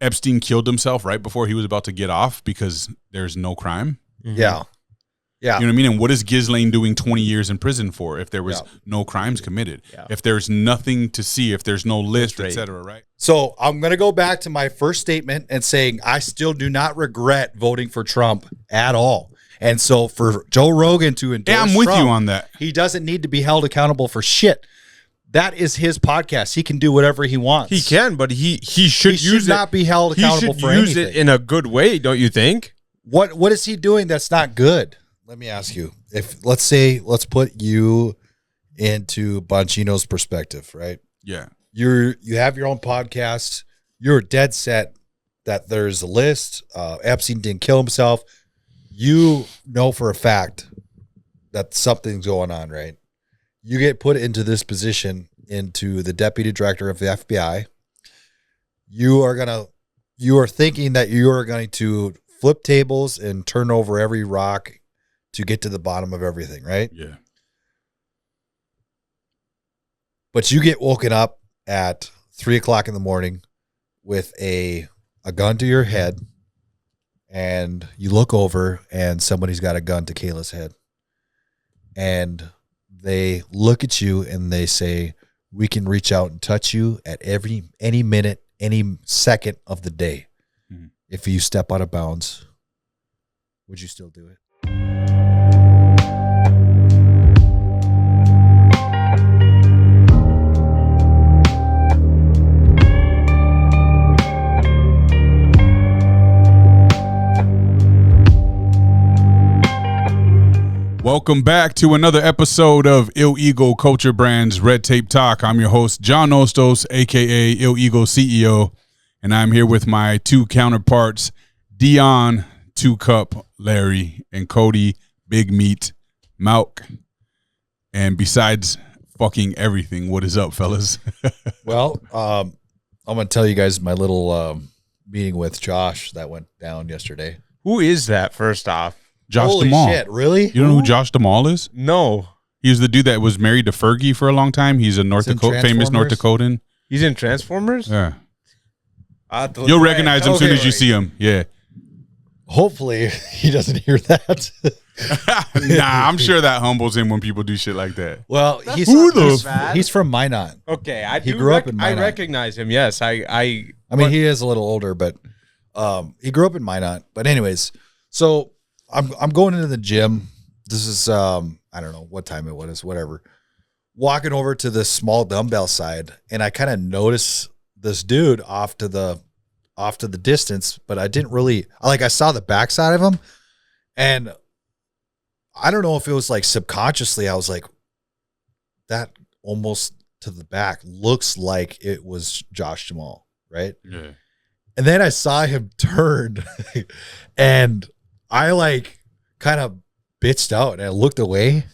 Epstein killed himself right before he was about to get off because there's no crime. Yeah. Yeah. You know what I mean? And what is Ghislaine doing 20 years in prison for if there was no crimes committed? Yeah. If there's nothing to see, if there's no list, et cetera, right? So I'm going to go back to my first statement and saying I still do not regret voting for Trump at all. And so for Joe Rogan to endorse I'm with Trump, you on that. He doesn't need to be held accountable for shit. That is his podcast. He can do whatever he wants. He can, but he should not be held accountable for anything. He should use it in a good way, don't you think? What is he doing that's not good? Let me ask you. Let's put you into Bongino's perspective, right? Yeah. You have your own podcast. You're dead set that there's a list. Epstein didn't kill himself. You know for a fact that something's going on, right? You get put into this position, into the deputy director of the FBI. You are thinking that you are going to flip tables and turn over every rock to get to the bottom of everything, right? Yeah. But you get woken up at 3:00 in the morning with a gun to your head, and you look over and somebody's got a gun to Kayla's head. And they look at you and they say, we can reach out and touch you at any minute, any second of the day. Mm-hmm. If you step out of bounds, would you still do it? Welcome back to another episode of Ill Ego Culture Brands Red Tape Talk. I'm your host, John Ostos, a.k.a. Ill Ego CEO, and I'm here with my two counterparts, Dion, 2-Cup, Larry, and Cody, Big Meat, Malk. And besides fucking everything, what is up, fellas? Well, I'm going to tell you guys my little meeting with Josh that went down yesterday. Who is that, first off? Josh Holy Duhamel. Shit, really? You don't know who Josh Duhamel is? No. He was the dude that was married to Fergie for a long time. He's a famous North Dakotan. He's in Transformers? Yeah. You'll recognize him as soon as you see him. Yeah. Hopefully he doesn't hear that. Nah, I'm sure that humbles him when people do shit like that. Well, he's from Minot. Okay, he grew up in Minot. I recognize him. Yes, I mean, he is a little older, but he grew up in Minot. But anyways, so I'm going into the gym. This is I don't know what time it was, whatever. Walking over to the small dumbbell side, and I kind of notice this dude off to the distance, but I didn't really I saw the backside of him, and I don't know if it was like subconsciously I was like, that almost to the back looks like it was Josh Duhamel, right? Yeah. And then I saw him turn, and I kind of bitched out and I looked away.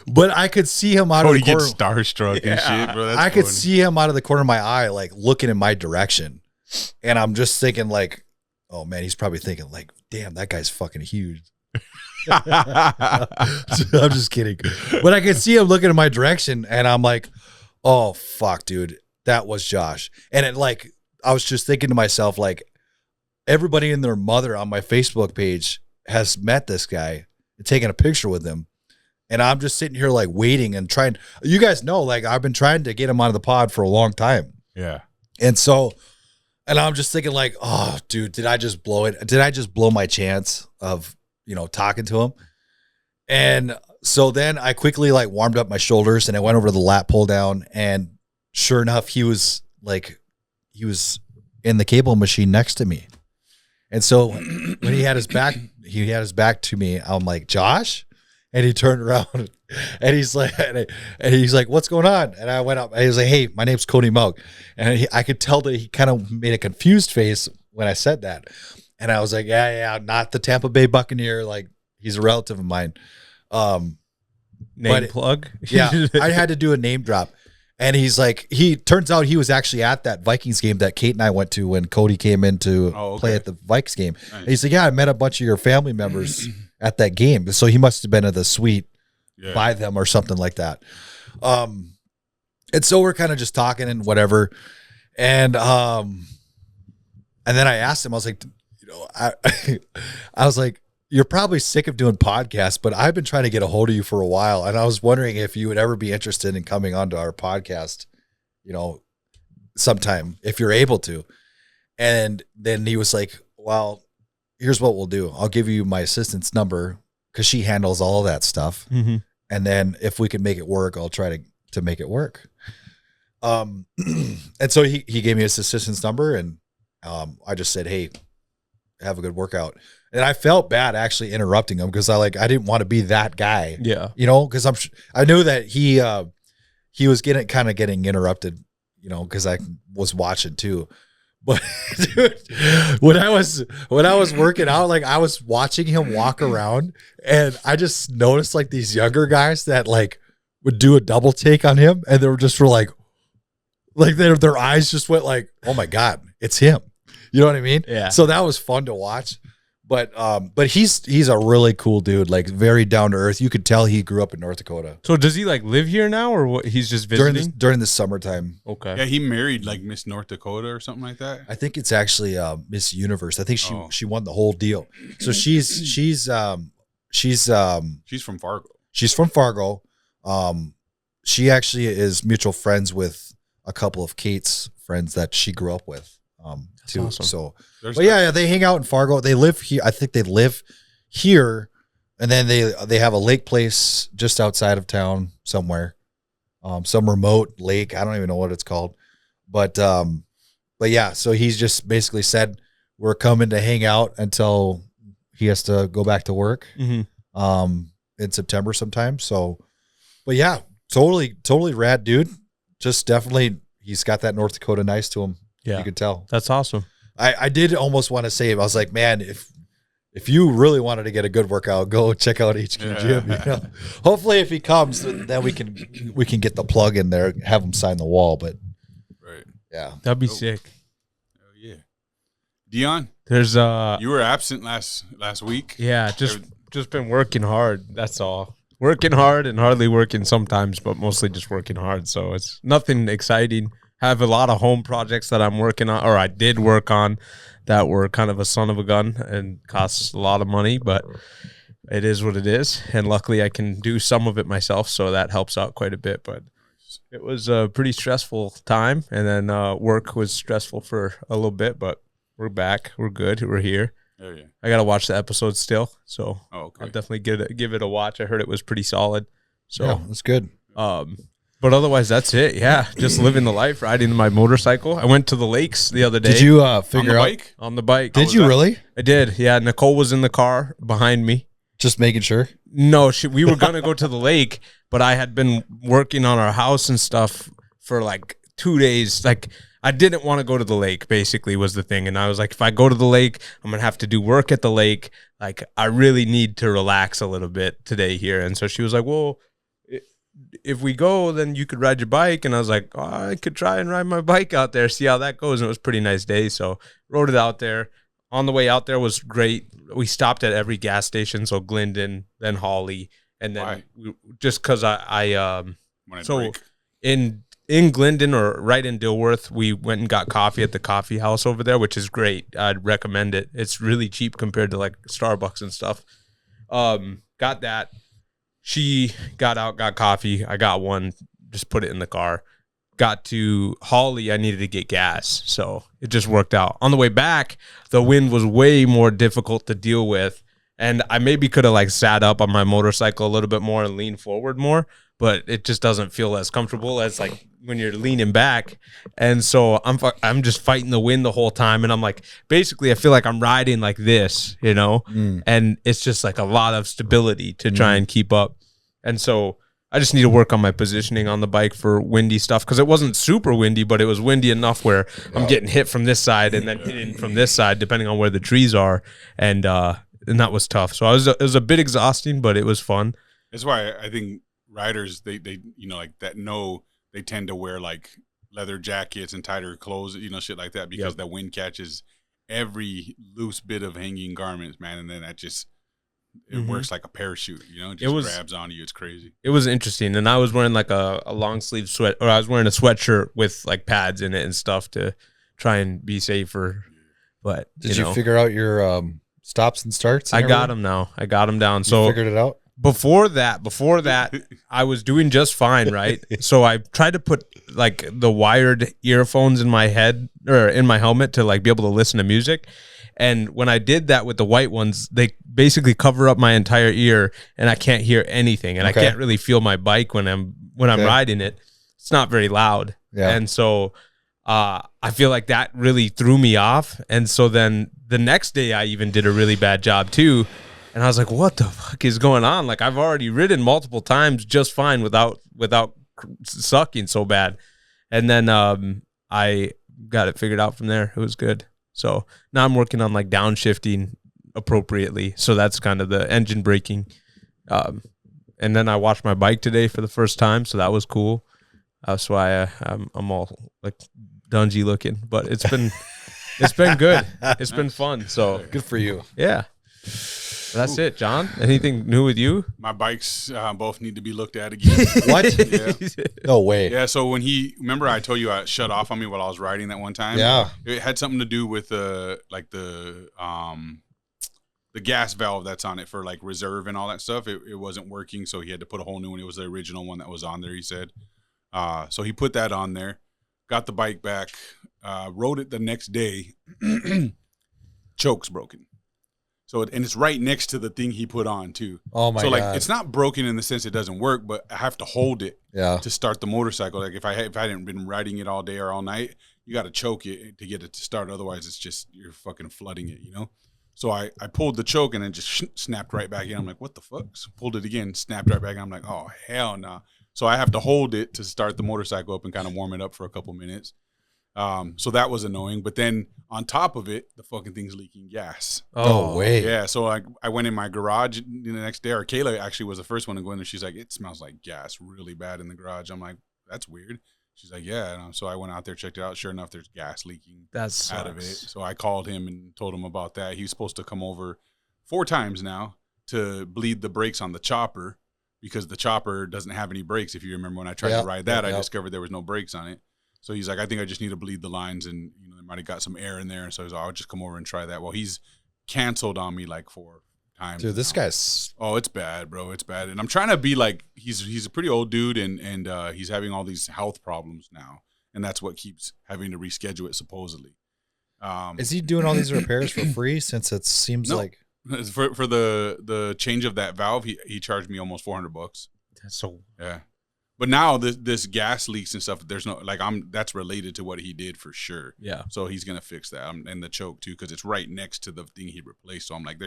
But I could see him out of the corner. He gets starstruck and shit, bro. I could see him out of the corner of my eye, looking in my direction. And I'm just thinking oh man, he's probably thinking damn, that guy's fucking huge. I'm just kidding. But I could see him looking in my direction and I'm like, oh fuck, dude, that was Josh. And I was just thinking to myself, everybody and their mother on my Facebook page has met this guy and taken a picture with him. And I'm just sitting here waiting and trying. You guys know, I've been trying to get him out of the pod for a long time. Yeah. And I'm just thinking oh, dude, did I just blow it? Did I just blow my chance of, talking to him? And so then I quickly warmed up my shoulders and I went over to the lat pull down, and sure enough, he was in the cable machine next to me. And so when he had his back to me, I'm like, Josh? And he turned around and he's like, what's going on? And I went up and he was like, hey, my name's Cody Milk. And I could tell that he kind of made a confused face when I said that. And I was like, yeah, not the Tampa Bay Buccaneer. He's a relative of mine. Name plug? Yeah, I had to do a name drop. And turns out he was actually at that Vikings game that Kate and I went to when Cody came in to play at the Vikes game. Nice. And he's like, yeah, I met a bunch of your family members at that game. So he must have been at the suite by them or something like that. And so we're kind of just talking and whatever. And then I asked him, I was like, I was like, you're probably sick of doing podcasts, but I've been trying to get a hold of you for a while. And I was wondering if you would ever be interested in coming onto our podcast, sometime if you're able to. And then he was like, well, here's what we'll do. I'll give you my assistant's number because she handles all of that stuff. Mm-hmm. And then if we can make it work, I'll try to make it work. And so he gave me his assistant's number, and I just said, hey, have a good workout. And I felt bad actually interrupting him because I didn't want to be that guy. Yeah. Because I knew that he was getting interrupted, because I was watching too. But dude, when I was working out, I was watching him walk around, and I just noticed these younger guys that would do a double take on him, and they were just their eyes just went oh my God, it's him. You know what I mean? Yeah. So that was fun to watch. But he's a really cool dude, very down to earth. You could tell he grew up in North Dakota. So does he live here now, or what? He's just visiting during the summertime. Okay. Yeah, he married Miss North Dakota or something like that. I think it's actually Miss Universe. I think she won the whole deal. So she's from Fargo. She's from Fargo. She actually is mutual friends with a couple of Kate's friends that she grew up with. Too. Awesome. So, but yeah, they hang out in Fargo. They live here. I think they live here, and then they have a lake place just outside of town somewhere, some remote lake. I don't even know what it's called, but yeah. So he's just basically said we're coming to hang out until he has to go back to work, in September sometime. So, but yeah, totally rad dude. Just definitely, he's got that North Dakota nice to him. Yeah, you could tell. That's awesome. I did almost want to save. I was like, man, if you really wanted to get a good workout, go check out HQ Gym. Hopefully, if he comes, then we can get the plug in there, have him sign the wall. But right, yeah, that'd be sick. Oh yeah, Dion. There's you were absent last week. Yeah, just been working hard. That's all. Working hard and hardly working sometimes, but mostly just working hard. So it's nothing exciting. Have a lot of home projects that I'm working on, or I did work on, that were kind of a son of a gun and costs a lot of money, but it is what it is. And luckily I can do some of it myself, so that helps out quite a bit. But it was a pretty stressful time, and then work was stressful for a little bit, but we're back. We're good. We're here. Oh, yeah. I got to watch the episode still, so okay. I'll definitely give it a watch. I heard it was pretty solid. So yeah, that's good. But otherwise, that's it. Yeah, just living the life, riding my motorcycle. I went to the lakes the other day. Did you figure out on the bike? Did you really? I did. Yeah, Nicole was in the car behind me. Just making sure. No, we were gonna go to the lake, but I had been working on our house and stuff for 2 days. I didn't want to go to the lake, basically, was the thing. And I was like, if I go to the lake, I'm going to have to do work at the lake. I really need to relax a little bit today here. And so she was like, well, if we go, then you could ride your bike. And I was like, oh, I could try and ride my bike out there, see how that goes. And it was a pretty nice day. So rode it out there. On the way out there was great. We stopped at every gas station. So Glendon, then Hawley. And then just because in Glendon, or right in Dilworth, we went and got coffee at the coffee house over there, which is great. I'd recommend it. It's really cheap compared to Starbucks and stuff. Got that. She got out, got coffee. I got one, just put it in the car. Got to Hawley, I needed to get gas, so it just worked out. On the way back, the wind was way more difficult to deal with, and I maybe could have sat up on my motorcycle a little bit more and leaned forward more, but it just doesn't feel as comfortable as when you're leaning back. And so I'm just fighting the wind the whole time, and I'm basically I feel like I'm riding like this, and it's just a lot of stability to try and keep up. And so I just need to work on my positioning on the bike for windy stuff, because it wasn't super windy, but it was windy enough where I'm getting hit from this side and then hitting from this side, depending on where the trees are. And that was tough. So it was a bit exhausting, but it was fun. That's why I think riders, they they tend to wear leather jackets and tighter clothes, shit like that, because the wind catches every loose bit of hanging garments, man, and then that just it works like a parachute. You know, it just grabs onto you. It's crazy. It was interesting, and I was wearing like a long sleeve sweat, or I was wearing a sweatshirt with like pads in it and stuff to try and be safer. But did you figure out your stops and starts? I got them now. I got them down. So figured it out. Before that, I was doing just fine, right? So I tried to put like the wired earphones in my head or in my helmet to like be able to listen to music. And when I did that with the white ones, they basically cover up my entire ear and I can't hear anything. And I can't really feel my bike when I'm riding it. It's not very loud. Yeah. And so I feel like that really threw me off. And so then the next day I even did a really bad job too. And I was like, what the fuck is going on? Like, I've already ridden multiple times just fine without sucking so bad. And then I got it figured out from there. It was good. So now I'm working on like downshifting appropriately. So that's kind of the engine braking. And then I washed my bike today for the first time. So that was cool. That's why I'm all like dungy looking. But it's been good. It's been fun. So good for you. Yeah. That's it, John. Anything new with you? My bikes both need to be looked at again. What? Yeah. No way. Yeah, so remember I told you I shut off on me while I was riding that one time? Yeah. It had something to do with the gas valve that's on it for like reserve and all that stuff. It wasn't working, so he had to put a whole new one. It was the original one that was on there, he said. So he put that on there, got the bike back, rode it the next day. Choke's broken. So and it's right next to the thing he put on too. Oh my god! So like it's not broken in the sense it doesn't work, but I have to hold it to start the motorcycle. Like if I hadn't been riding it all day or all night, you got to choke it to get it to start. Otherwise, it's just you're fucking flooding it, you know. So I pulled the choke and then just snapped right back in. I'm like, what the fuck? So pulled it again, snapped right back in. I'm like, oh hell no. Nah. So I have to hold it to start the motorcycle up and kind of warm it up for a couple minutes. So that was annoying, but then on top of it, the fucking thing's leaking gas. Oh, way. Yeah. So I went in my garage the next day, or Kayla actually was the first one to go in there. She's like, it smells like gas really bad in the garage. I'm like, that's weird. She's like, yeah. And so I went out there, checked it out. Sure enough, there's gas leaking out of it. So I called him and told him about that. He was supposed to come over 4 times now to bleed the brakes on the chopper because the chopper doesn't have any brakes. If you remember when I tried to ride that, I discovered there was no brakes on it. So he's like, I think I just need to bleed the lines, and they might have got some air in there. And so he's like, I'll just come over and try that. Well, he's canceled on me like 4 times. Dude, this guy's it's bad, bro. It's bad. And I'm trying to be like he's a pretty old dude, and he's having all these health problems now, and that's what keeps having to reschedule it supposedly. Is he doing all these repairs for free? Since it seems like for the change of that valve, he charged me almost $400. That's so But now this gas leaks and stuff, there's no that's related to what he did for sure. Yeah. So he's gonna fix that and the choke too, because it's right next to the thing he replaced. So I'm like,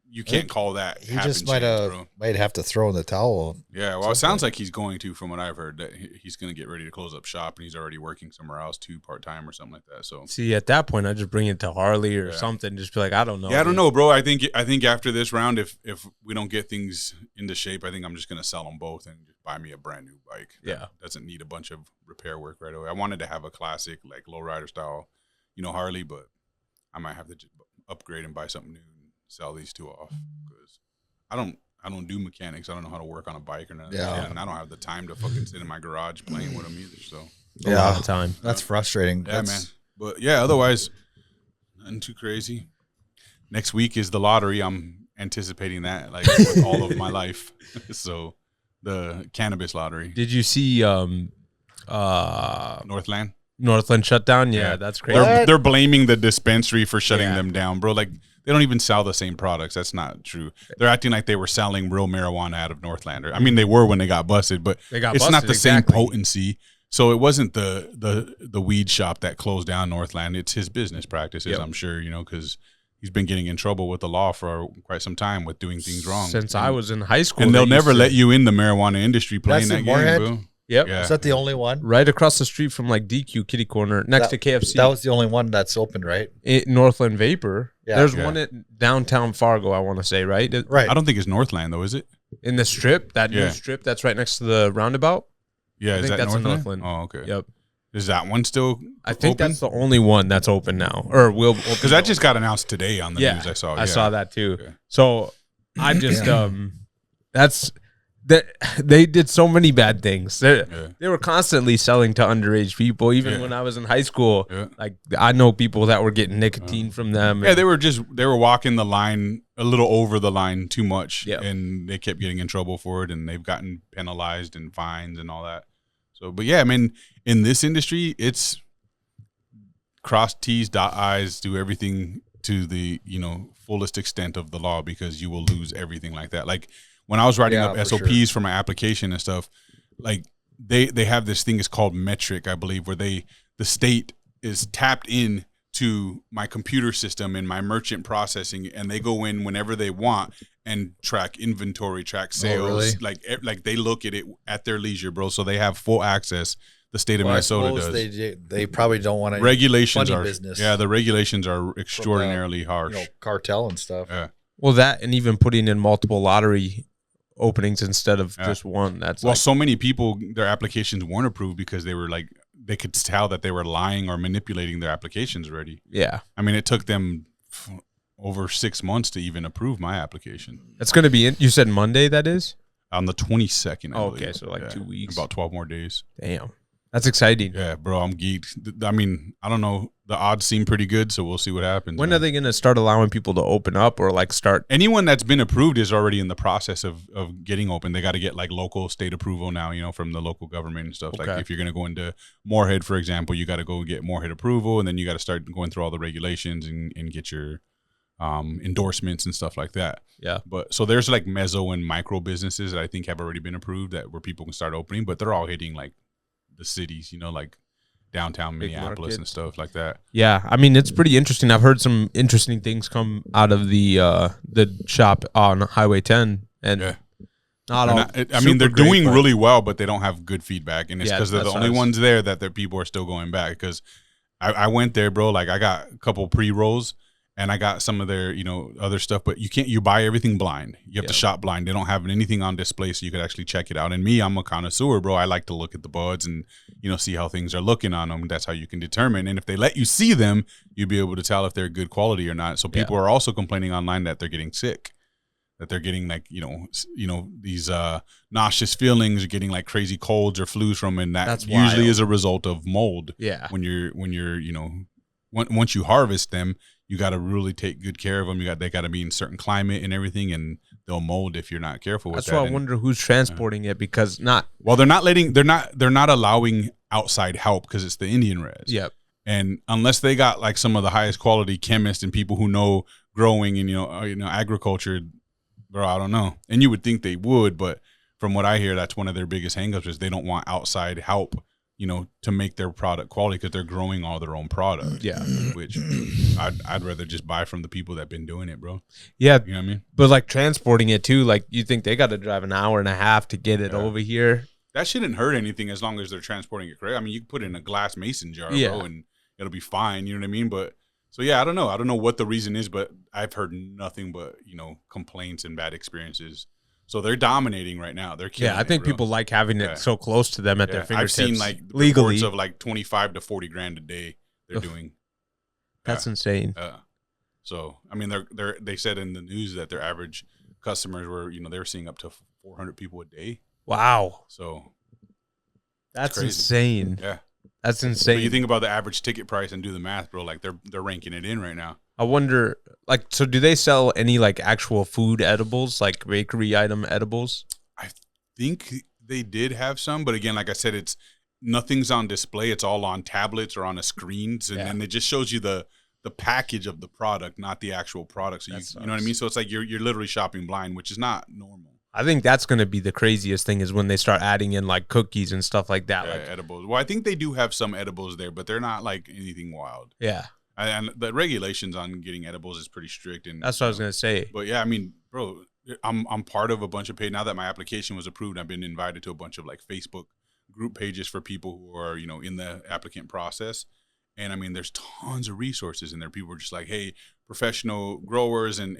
you can't call that. He just might have to throw in the towel. Yeah. Well, it sounds like he's going to, from what I've heard, that he's gonna get ready to close up shop, and he's already working somewhere else too, part-time or something like that. So see, at that point, I just bring it to Harley or something. Just be like, I don't know. Yeah, I don't know, bro. I think after this round, if we don't get things into shape, I think I'm just gonna sell them both and just buy me a brand new bike. That doesn't need a bunch of repair work right away. I wanted to have a classic like lowrider style, Harley, but I might have to just upgrade and buy something new and sell these 2 off because I don't do mechanics. I don't know how to work on a bike or nothing. Yeah. And I don't have the time to fucking sit in my garage playing with them either. So a lot of time. That's frustrating. Yeah, man. But yeah, otherwise, nothing too crazy. Next week is the lottery. I'm anticipating that like with all of my life. So the cannabis lottery. Did you see Northland shut down? Yeah, that's crazy. They're blaming the dispensary for shutting them down, bro. Like they don't even sell the same products. That's not true. They're acting like they were selling real marijuana out of Northland. I mean, they were when they got busted, but it's not the same potency. So it wasn't the weed shop that closed down Northland. It's his business practices, I'm sure, because he's been getting in trouble with the law for quite some time with doing things wrong. Since I was in high school. And they'll never let you in the marijuana industry playing that game, bro. Yep. Yeah. Is that the only one? Right across the street from like DQ Kitty Corner next to KFC. That was the only one that's open, right? Northland Vapor. Yeah. There's one at downtown Fargo, I want to say, right? Right. I don't think it's Northland though, is it? In the strip, that new strip that's right next to the roundabout. Yeah, I think that's Northland. Oh, okay. Yep. Is that one still I think open? That's the only one that's open now. Or will open. Because that just got announced today on the news I saw. I saw that too. Okay. So I just that's that they did so many bad things. They were constantly selling to underage people. Even when I was in high school, like I know people that were getting nicotine from them. Yeah, they were walking the line a little over the line too much, and they kept getting in trouble for it, and they've gotten penalized and fines and all that. So, but yeah, I mean, in this industry, it's cross T's, dot I's, do everything to the fullest extent of the law, because you will lose everything like that. Like when I was writing up SOPs for my application and stuff, like they have this thing is called metric, I believe, where the state is tapped in to my computer system and my merchant processing, and they go in whenever they want and track inventory, track sales. Really? Like they look at it at their leisure, bro. So they have full access. The state of Minnesota does. They probably don't want to. Regulations are business. Yeah, the regulations are extraordinarily harsh. Cartel and stuff. Yeah. Well, that and even putting in multiple lottery openings instead of just one. That's so many people, their applications weren't approved because they were like, they could tell that they were lying or manipulating their applications already. Yeah. I mean, it took them over 6 months to even approve my application. It's going to be you said Monday, that is? On the 22nd. Okay, so like 2 weeks. About 12 more days. Damn. That's exciting. Yeah, bro, I'm geeked. I mean, I don't know. The odds seem pretty good, so we'll see what happens. When are they going to start allowing people to open up or like start? Anyone that's been approved is already in the process of getting open. They got to get like local state approval now, from the local government and stuff. Okay. Like if you're going to go into Moorhead, for example, you got to go get Moorhead approval, and then you got to start going through all the regulations and get your endorsements and stuff like that. Yeah. But so there's like meso and micro businesses that I think have already been approved where people can start opening, but they're all hitting like the cities, like downtown Minneapolis and stuff like that. Yeah, I mean it's pretty interesting. I've heard some interesting things come out of the shop on Highway 10, and not all. I mean, they're doing really well, but they don't have good feedback, and it's because they're the only ones there that their people are still going back. Because I went there, bro. Like I got a couple pre-rolls. And I got some of their, other stuff, but you buy everything blind. You have to shop blind. They don't have anything on display, so you could actually check it out. And me, I'm a connoisseur, bro. I like to look at the buds and, see how things are looking on them. That's how you can determine. And if they let you see them, you'll be able to tell if they're good quality or not. So people are also complaining online that they're getting sick, that they're getting like, these nauseous feelings, or getting like crazy colds or flus from, and that's usually is a result of mold. Yeah. When you're, once you harvest them, you got to really take good care of them. They got to be in certain climate and everything, and they'll mold if you're not careful with that. That's why I wonder who's transporting it, because well, they're not allowing outside help because it's the Indian res. Yep. And unless they got like some of the highest quality chemists and people who know growing and agriculture, bro, I don't know. And you would think they would, but from what I hear, that's one of their biggest hangups is they don't want outside help, to make their product quality, because they're growing all their own product. Yeah. Which I'd rather just buy from the people that have been doing it, bro. Yeah. You know what I mean? But like transporting it too, like you think they got to drive an hour and a half to get it over here. That shouldn't hurt anything as long as they're transporting it correct. I mean, you can put it in a glass mason jar, bro, and it'll be fine. You know what I mean? But so yeah, I don't know. I don't know what the reason is, but I've heard nothing but, complaints and bad experiences. So they're dominating right now. They're killing I think it, bro. people like having it so close to them at their fingertips. I've seen like legally reports of like 25 to 40 grand a day they're doing. That's insane. So I mean, they said in the news that their average customers were, they were seeing up to 400 people a day. Wow. So that's insane. Yeah. That's insane. But you think about the average ticket price and do the math, bro. Like they're ranking it in right now. I wonder, like, so do they sell any like actual food edibles, like bakery item edibles? I think they did have some, but again, like I said, nothing's on display. It's all on tablets or on a screen, and then it just shows you the package of the product, not the actual product. So you know what I mean? So it's like you're literally shopping blind, which is not normal. I think that's going to be the craziest thing is when they start adding in like cookies and stuff like that. Yeah, like edibles. Well, I think they do have some edibles there, but they're not like anything wild. Yeah. And the regulations on getting edibles is pretty strict. And that's what I was going to say. But yeah, I mean, bro, I'm part of a bunch of now that my application was approved, I've been invited to a bunch of like Facebook group pages for people who are, in the applicant process. And I mean, there's tons of resources in there. People are just like, hey, professional growers and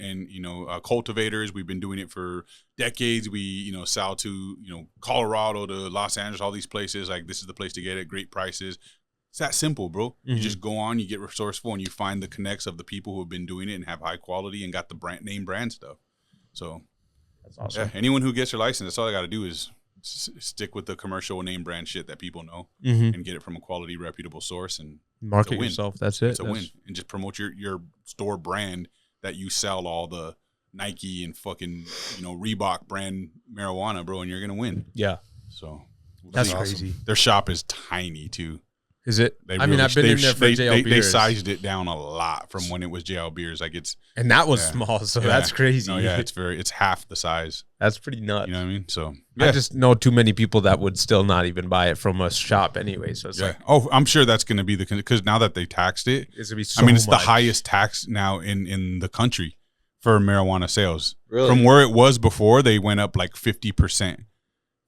cultivators. We've been doing it for decades. We, sell to, Colorado to Los Angeles, all these places. Like, this is the place to get it. Great prices. It's that simple, bro. Mm-hmm. You just go on, you get resourceful, and you find the connects of the people who have been doing it and have high quality and got the brand stuff. So That's awesome. yeah, anyone who gets your license, that's all I got to do is stick with the commercial name brand shit that people know and get it from a quality, reputable source and Market yourself. That's it. It's a win. And just promote your store brand that you sell all the Nike and fucking, Reebok brand marijuana, bro, and you're going to win. Yeah. So that's crazy. Their shop is tiny too. Is it? I've been in there for JL Beers. They sized it down a lot from when it was JL Beers. Like and that was small, so that's crazy. No, yeah, it's half the size. That's pretty nuts. You know what I mean? So I just know too many people that would still not even buy it from a shop anyway. So it's like, I'm sure that's going to be because now that they taxed it, it's going to be so it's the highest tax now in the country for marijuana sales. Really? From where it was before, they went up like 50%.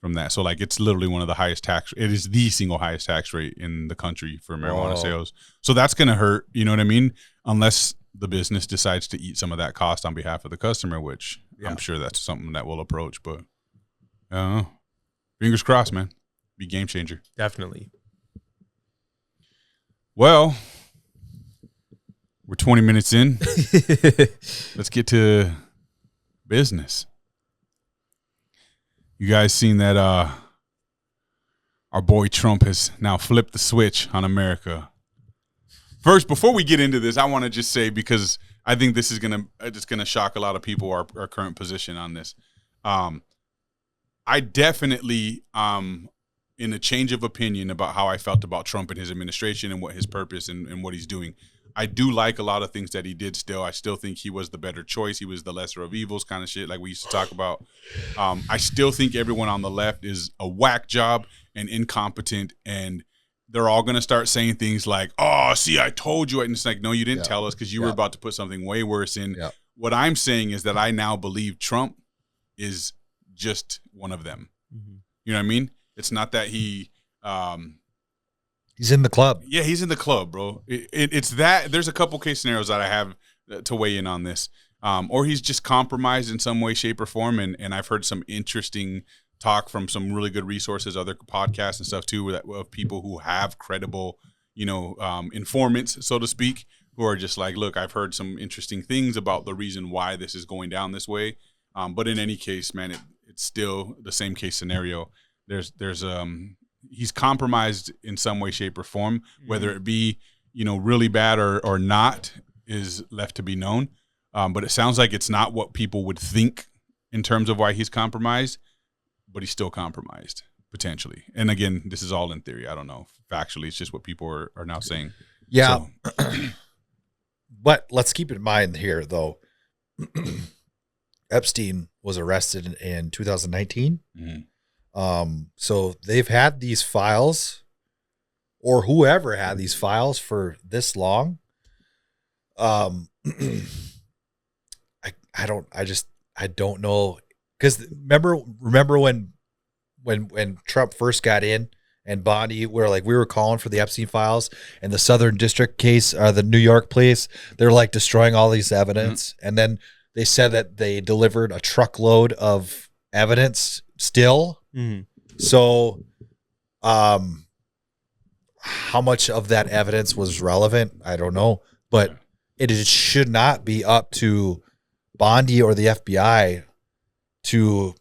From that, so like it's literally one of the highest tax. It is the single highest tax rate in the country for marijuana sales. So that's gonna hurt. You know what I mean? Unless the business decides to eat some of that cost on behalf of the customer, which I'm sure that's something that we'll approach. But I don't know. Fingers crossed, man. Be game changer. Definitely. Well, we're 20 minutes in. Let's get to business. You guys seen that our boy Trump has now flipped the switch on America. First, before we get into this, I want to just say, because I think this is gonna shock a lot of people, our current position on this. I definitely in a change of opinion about how I felt about Trump and his administration and what his purpose and what he's doing. I do like a lot of things that he did still. I still think he was the better choice. He was the lesser of evils kind of shit like we used to talk about. I still think everyone on the left is a whack job and incompetent, and they're all going to start saying things like, oh, see, I told you. And it's like, no, you didn't tell us because you were about to put something way worse in. Yeah. What I'm saying is that I now believe Trump is just one of them. Mm-hmm. You know what I mean? It's not that he... he's in the club. Yeah, he's in the club, bro. It's that. There's a couple case scenarios that I have to weigh in on this. Or he's just compromised in some way, shape, or form. And I've heard some interesting talk from some really good resources, other podcasts and stuff too, of people who have credible, informants, so to speak, who are just like, look, I've heard some interesting things about the reason why this is going down this way. But in any case, man, it's still the same case scenario. He's compromised in some way, shape, or form. Whether it be, really bad or not is left to be known. But it sounds like it's not what people would think in terms of why he's compromised, but he's still compromised, potentially. And again, this is all in theory. I don't know. Factually, it's just what people are now saying. Yeah. So. But let's keep in mind here, though, Epstein was arrested in 2019. Mm-hmm. So they've had these files, or whoever had these files, for this long. I don't know, because remember when Trump first got in and Bondi, where like we were calling for the Epstein files and the Southern District case, the New York police, they're like destroying all these evidence, and then they said that they delivered a truckload of evidence still. Mm-hmm. So, how much of that evidence was relevant? I don't know, but it should not be up to Bondi or the FBI to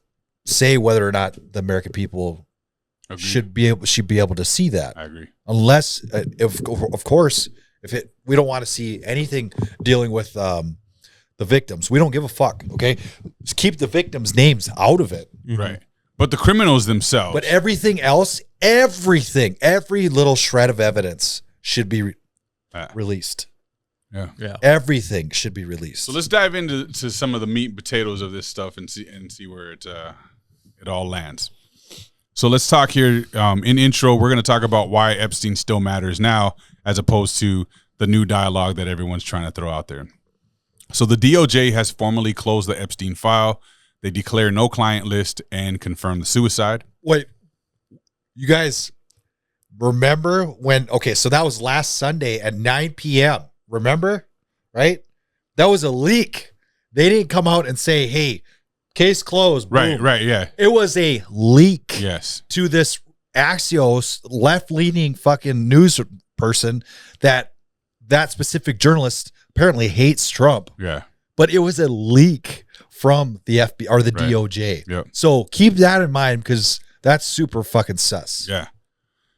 say whether or not the American people should be able to see that. I agree. Unless, of course, we don't want to see anything dealing with the victims. We don't give a fuck. Okay, just keep the victims' names out of it. Mm-hmm. Right. But the criminals themselves. But everything else, every little shred of evidence should be released. Yeah. Everything should be released. So let's dive into some of the meat and potatoes of this stuff and see where it all lands. So let's talk here. In intro, we're going to talk about why Epstein still matters now, as opposed to the new dialogue that everyone's trying to throw out there. So the DOJ has formally closed the Epstein file. They declare no client list and confirm the suicide. Wait, you guys remember when? Okay, so that was last Sunday at 9 p.m. Remember? Right? That was a leak. They didn't come out and say, hey, case closed. Boom. Right, yeah. It was a leak. Yes. To this Axios left-leaning fucking news person that specific journalist apparently hates Trump. Yeah. But it was a leak. from the FBI or the Right. DOJ. Yep. So keep that in mind because that's super fucking sus. Yeah.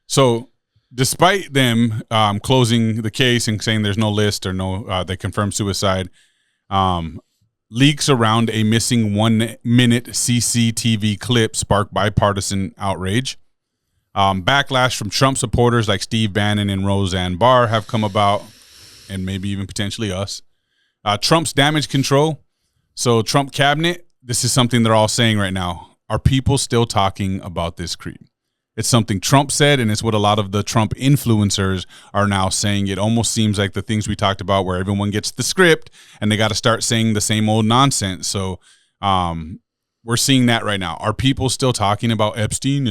So despite them closing the case and saying there's no list or no, they confirmed suicide, leaks around a missing 1 minute CCTV clip sparked bipartisan outrage. Backlash from Trump supporters like Steve Bannon and Roseanne Barr have come about, and maybe even potentially us. Trump's damage control. So Trump cabinet, this is something they're all saying right now. Are people still talking about this creep? It's something Trump said, and it's what a lot of the Trump influencers are now saying. It almost seems like the things we talked about where everyone gets the script and they got to start saying the same old nonsense. So we're seeing that right now. Are people still talking about Epstein?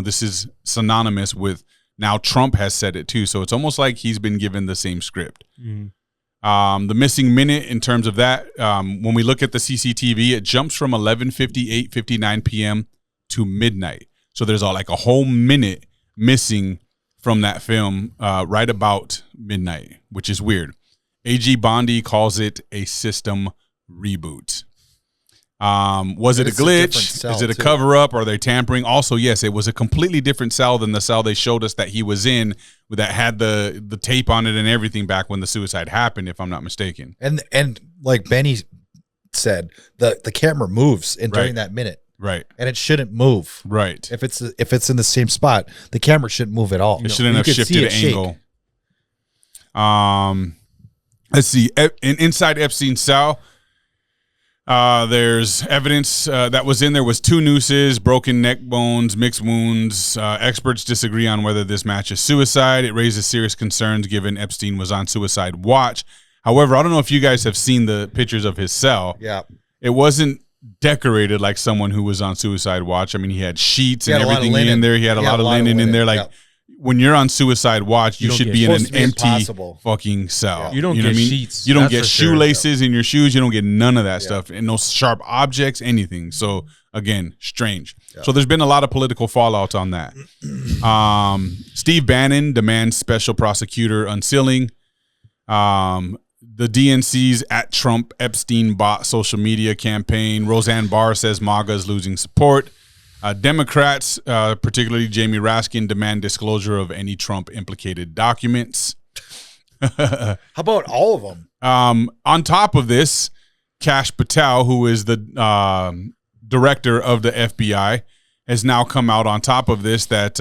This is synonymous with now Trump has said it too. So it's almost like he's been given the same script. Mm-hmm. The missing minute in terms of that, when we look at the CCTV, it jumps from 11:58:59 p.m. to midnight. So there's like a whole minute missing from that film right about midnight, which is weird. AG Bondi calls it a system reboot. Was it a glitch? Is it a cover up? Are they tampering? Also, yes, it was a completely different cell than the cell they showed us that he was in that had the tape on it and everything back when the suicide happened, if I'm not mistaken. And like Benny said, the camera moves during that minute. Right. And it shouldn't move. Right. If it's in the same spot, the camera shouldn't move at all. It shouldn't have shifted angle. Let's see. Inside Epstein's cell, there's evidence that was in there was 2 nooses, broken neck bones, mixed wounds. Experts disagree on whether this matches suicide. It raises serious concerns given Epstein was on suicide watch. However, I don't know if you guys have seen the pictures of his cell. Yeah. It wasn't decorated like someone who was on suicide watch. I mean, he had sheets and everything in there. He had a lot of linen in there. Like when you're on suicide watch, you should be in an empty fucking cell. Yeah. You don't get sheets. You don't get shoelaces in your shoes. You don't get none of that stuff and no sharp objects, anything. So again, strange. Yeah. So there's been a lot of political fallout on that. Steve Bannon demands special prosecutor unsealing. The DNC's at Trump Epstein bot social media campaign. Roseanne Barr says MAGA is losing support. Democrats, particularly Jamie Raskin, demand disclosure of any Trump implicated documents. How about all of them? On top of this, Kash Patel, who is the director of the FBI, has now come out on top of this that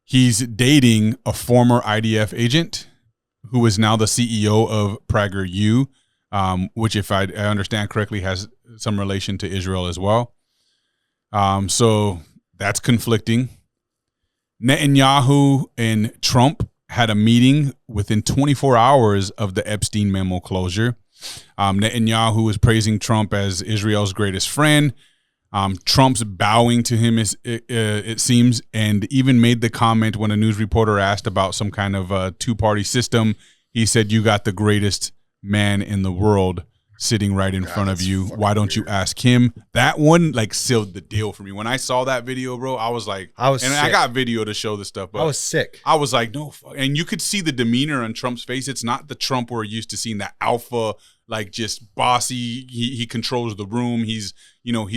he's dating a former IDF agent who is now the CEO of PragerU, which, if I understand correctly, has some relation to Israel as well. So that's conflicting. Netanyahu and Trump had a meeting within 24 hours of the Epstein memo closure. Netanyahu is praising Trump as Israel's greatest friend. Trump's bowing to him, it seems, and even made the comment when a news reporter asked about some kind of two-party system. He said, "You got the greatest man in the world sitting right in front of you. Why don't you ask him?" That one sealed the deal for me. When I saw that video, bro, I was sick. I got video to show this stuff, but I was sick. I was like, no, and you could see the demeanor on Trump's face. It's not the Trump we're used to seeing, that alpha, just bossy. He controls the room. He's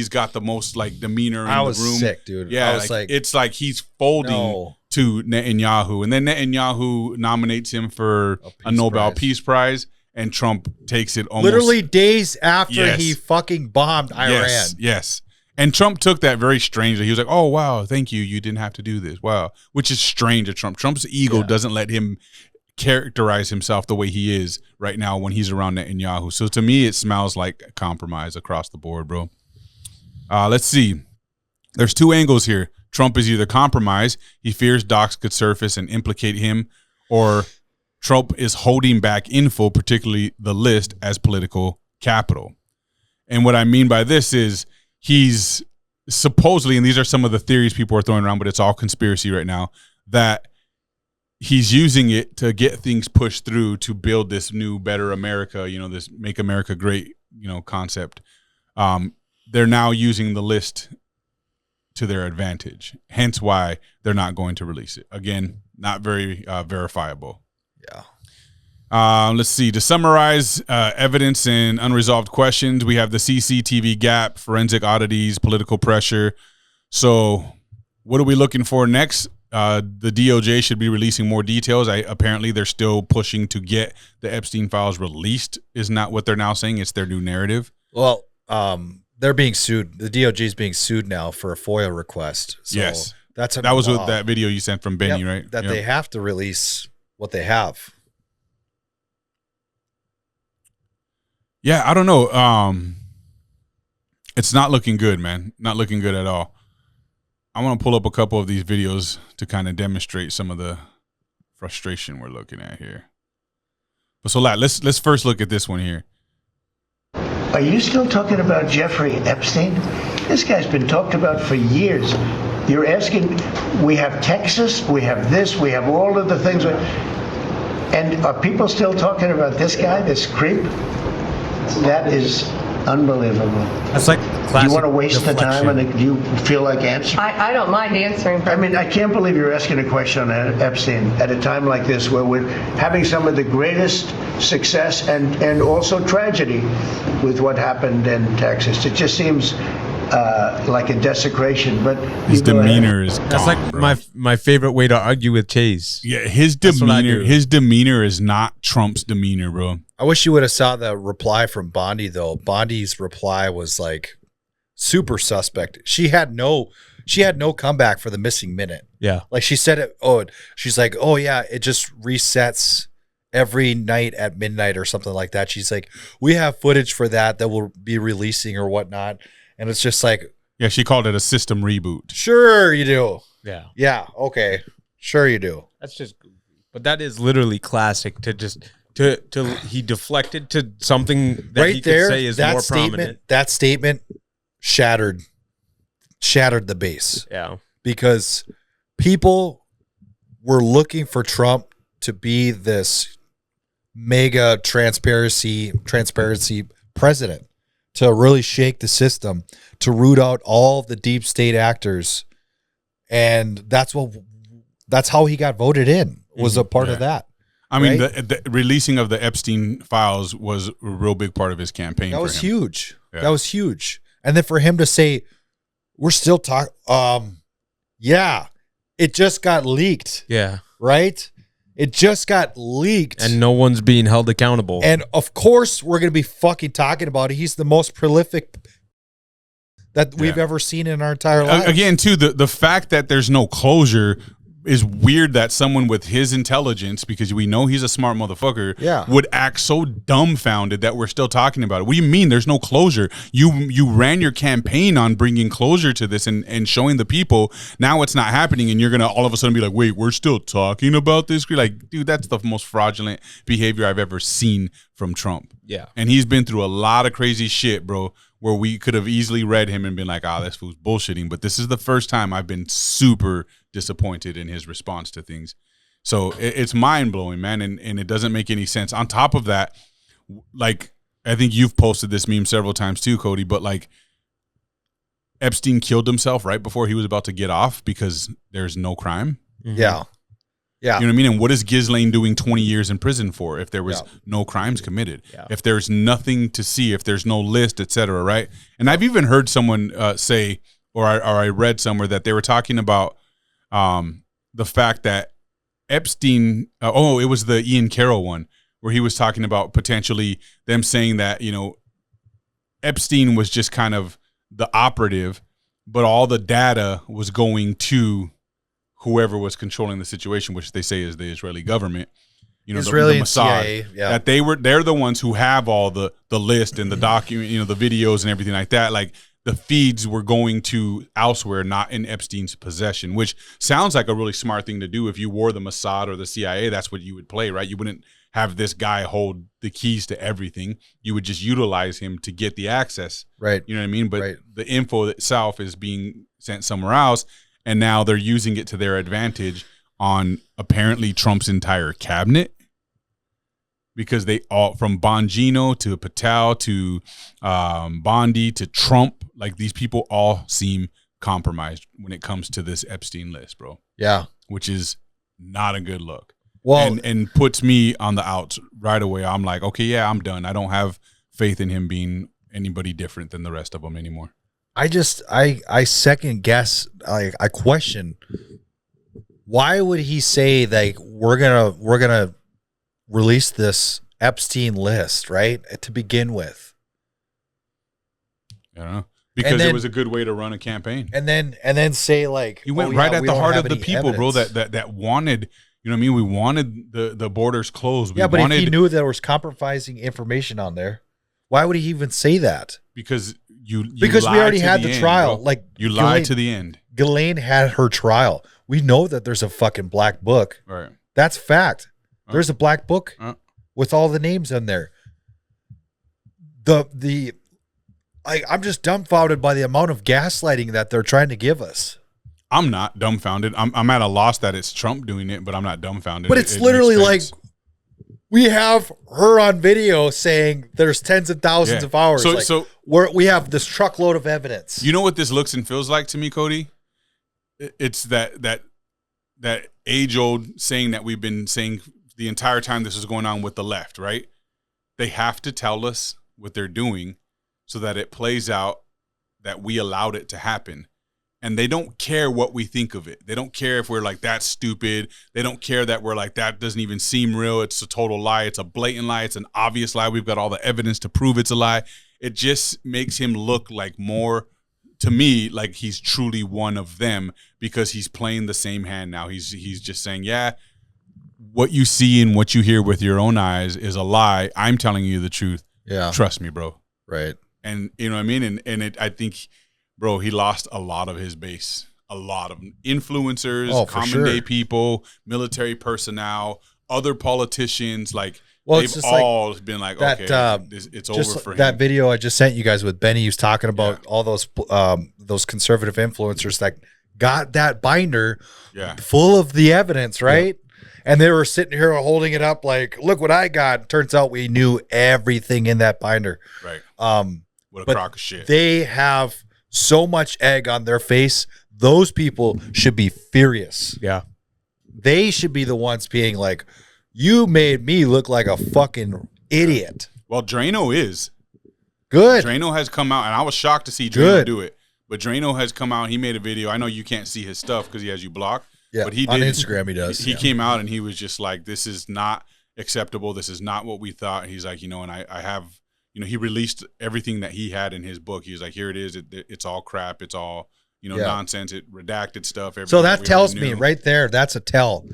got the most demeanor in the room. I was sick, dude. Yeah, I was it's like he's folding to Netanyahu, and then Netanyahu nominates him for a Nobel Peace Prize. And Trump takes it almost literally days after he fucking bombed Iran. Yes. And Trump took that very strangely. He was like, "Oh, wow, thank you. You didn't have to do this." Wow. Which is strange of Trump. Trump's ego doesn't let him characterize himself the way he is right now when he's around Netanyahu. So to me, it smells like a compromise across the board, bro. Let's see. There's 2 angles here. Trump is either compromise. He fears docs could surface and implicate him, or Trump is holding back info, particularly the list, as political capital. And what I mean by this is he's supposedly, and these are some of the theories people are throwing around, but it's all conspiracy right now, that he's using it to get things pushed through to build this new, better America, this make America great, concept. They're now using the list to their advantage, hence why they're not going to release it. Again, not very verifiable. Let's see. To summarize evidence and unresolved questions, we have the CCTV gap, forensic oddities, political pressure. So what are we looking for next? The DOJ should be releasing more details. Apparently, they're still pushing to get the Epstein files released. Is not what they're now saying. It's their new narrative. Well, they're being sued. The DOJ is being sued now for a FOIA request. So yes. that was with that video you sent from Benny, right? That they have to release what they have. Yeah, I don't know. It's not looking good, man. Not looking good at all. I want to pull up a couple of these videos to kind of demonstrate some of the frustration we're looking at here. But so, let's first look at this one here. Are you still talking about Jeffrey Epstein? This guy's been talked about for years. You're asking, we have Texas, we have this, we have all of the things. And are people still talking about this guy, this creep? That is unbelievable. That's like Do you want to waste deflection. the time, and do you feel like answering? I don't mind answering. I mean, I can't believe you're asking a question on Epstein at a time like this, where we're having some of the greatest success and also tragedy with what happened in Texas. It just seems like a desecration. But His demeanor is gone, That's like bro. my favorite way to argue with Chase. Yeah, his That's what I do. demeanor is not Trump's demeanor, bro. I wish you would have saw the reply from Bondi, though. Bondi's reply was like super suspect. She had no comeback for the missing minute. Yeah. Like she said it. Oh, she's like, oh yeah, it just resets every night at midnight or something like that. She's like, we have footage for that we'll be releasing or whatnot. And it's just like, Yeah, she called it a system reboot. sure you do. Yeah. Yeah. Okay. Sure you do. That's just goofy. But that is literally classic to just he deflected to something that Right he could there, say is that more statement, prominent. that statement shattered the base. Yeah. Because people were looking for Trump to be this mega transparency president, to really shake the system, to root out all the deep state actors. And that's how he got voted in, was a part of that. I mean, Right? the releasing of the Epstein files was a real big part of his campaign. That for was him. huge. Yeah. That was huge. And then for him to say, we're still talking, yeah, it just got leaked, Yeah. right? It just got leaked. And no one's being held accountable. And of course, we're going to be fucking talking about it. He's the most prolific that we've ever seen in our entire lives. Again, too, the fact that there's no closure is weird, that someone with his intelligence, because we know he's a smart motherfucker, Yeah. would act so dumbfounded that we're still talking about it. What do you mean there's no closure? You ran your campaign on bringing closure to this and showing the people. Now it's not happening, and you're going to all of a sudden be like, wait, we're still talking about this? Like, dude, that's the most fraudulent behavior I've ever seen from Trump. Yeah. And he's been through a lot of crazy shit, bro, where we could have easily read him and been like, this fool's bullshitting. But this is the first time I've been super disappointed in his response to things. So it's mind-blowing, man, and it doesn't make any sense. On top of that, like, I think you've posted this meme several times too, Cody, but like, Epstein killed himself right before he was about to get off because there's no crime. Yeah. Yeah. You know what I mean? And what is Ghislaine doing 20 years in prison for if there was no crimes committed? Yeah. If there's nothing to see, if there's no list, et cetera, right? And I've even heard someone say, or I read somewhere that they were talking about the fact that Epstein, it was the Ian Carroll one, where he was talking about potentially them saying that, Epstein was just kind of the operative, but all the data was going to whoever was controlling the situation, which they say is the Israeli government, Israeli the and Mossad, CIA, yeah. that they're the ones who have all the list and the document, the videos and everything like that. Like, the feeds were going to elsewhere, not in Epstein's possession, which sounds like a really smart thing to do. If you were the Mossad or the CIA, that's what you would play, right? You wouldn't have this guy hold the keys to everything. You would just utilize him to get the access. Right. You know what I mean? But Right. the info itself is being sent somewhere else, and now they're using it to their advantage on apparently Trump's entire cabinet, because they all, from Bongino to Patel to Bondi to Trump, like, these people all seem compromised when it comes to this Epstein list, bro, Yeah. which is not a good look. Well, And puts me on the outs right away, I'm like, okay, yeah, I'm done. I don't have faith in him being anybody different than the rest of them anymore. I second guess. I question, why would he say like we're gonna release this Epstein list, right, to begin with? I don't know. Because it was a good way to run a campaign. And then say like he went right at the heart of the people, bro, that wanted, you know what I mean? We wanted the borders closed. But if he knew there was compromising information on there, why would he even say that? Because we already had the trial. Bro. Like, you lied to the end. Ghislaine had her trial. We know that there's a fucking black book. Right. That's fact. There's a black book with all the names in there. I'm just dumbfounded by the amount of gaslighting that they're trying to give us. I'm not dumbfounded. I'm at a loss that it's Trump doing it, but I'm not dumbfounded. But it's literally like, we have her on video saying there's tens of thousands of hours. So we have this truckload of evidence. You know what this looks and feels like to me, Cody? It's that age-old saying that we've been saying the entire time this is going on with the left, right? They have to tell us what they're doing so that it plays out that we allowed it to happen. And they don't care what we think of it. They don't care if we're like, that's stupid. They don't care that we're like, that doesn't even seem real. It's a total lie. It's a blatant lie. It's an obvious lie. We've got all the evidence to prove it's a lie. It just makes him look like more, to me, like he's truly one of them because he's playing the same hand now. He's just saying, yeah, what you see and what you hear with your own eyes is a lie. I'm telling you the truth. Yeah. Trust me, bro. Right. And you know what I mean? I think, bro, he lost a lot of his base. A lot of influencers, common day people, military personnel, other politicians. Like, they've all been like, okay, it's over for him. That video I just sent you guys with Benny, who's talking about all those conservative influencers that got that binder full of the evidence, right? And they were sitting here holding it up like, look what I got. Turns out we knew everything in that binder. Right. What a crock of shit. They have so much egg on their face. Those people should be furious. Yeah. They should be the ones being like, you made me look like a fucking idiot. Well, Drano is. Good. Drano has come out, and I was shocked to see Drano do it. But Drano has come out. He made a video. I know you can't see his stuff because he has you blocked. Yeah, but he on did. Instagram he does. He came out and he was just like, this is not acceptable. This is not what we thought. He's like, and I have, he released everything that he had in his book. He was like, here it is. It's all crap. It's all, nonsense. It redacted stuff. So that tells me right there, that's a tell.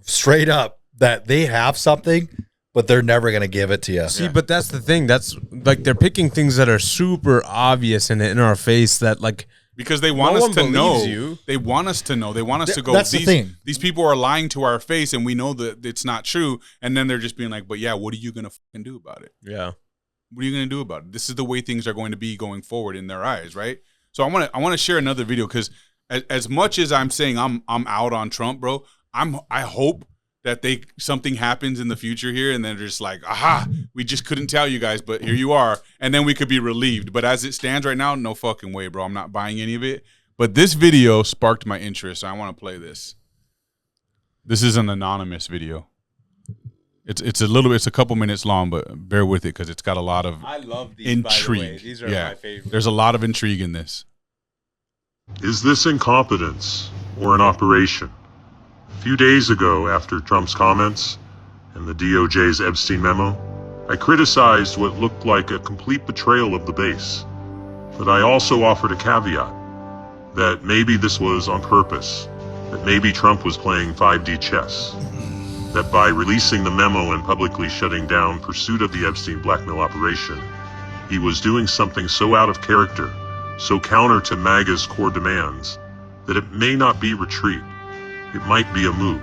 Straight up that they have something, but they're never going to give it to you. See, but that's the thing. That's like they're picking things that are super obvious and in our face that like, because they want us to know. They want us to know. They want us to go, that's the thing. These people are lying to our face and we know that it's not true. And then they're just being like, but yeah, what are you going to fucking do about it? Yeah. What are you going to do about it? This is the way things are going to be going forward in their eyes, right? So I want to share another video because as much as I'm saying I'm out on Trump, bro, I hope that something happens in the future here and then they're just like, aha, we just couldn't tell you guys, but here you are. And then we could be relieved. But as it stands right now, no fucking way, bro. I'm not buying any of it. But this video sparked my interest. I want to play this. This is an anonymous video. It's a couple minutes long, but bear with it because it's got a lot of I love these, intrigue. by the way. These are my favorite. There's a lot of intrigue in this. Is this incompetence or an operation? A few days ago, after Trump's comments and the DOJ's Epstein memo, I criticized what looked like a complete betrayal of the base. But I also offered a caveat that maybe this was on purpose, that maybe Trump was playing 5D chess, that by releasing the memo and publicly shutting down pursuit of the Epstein blackmail operation, he was doing something so out of character, so counter to MAGA's core demands, that it may not be retreat. It might be a move.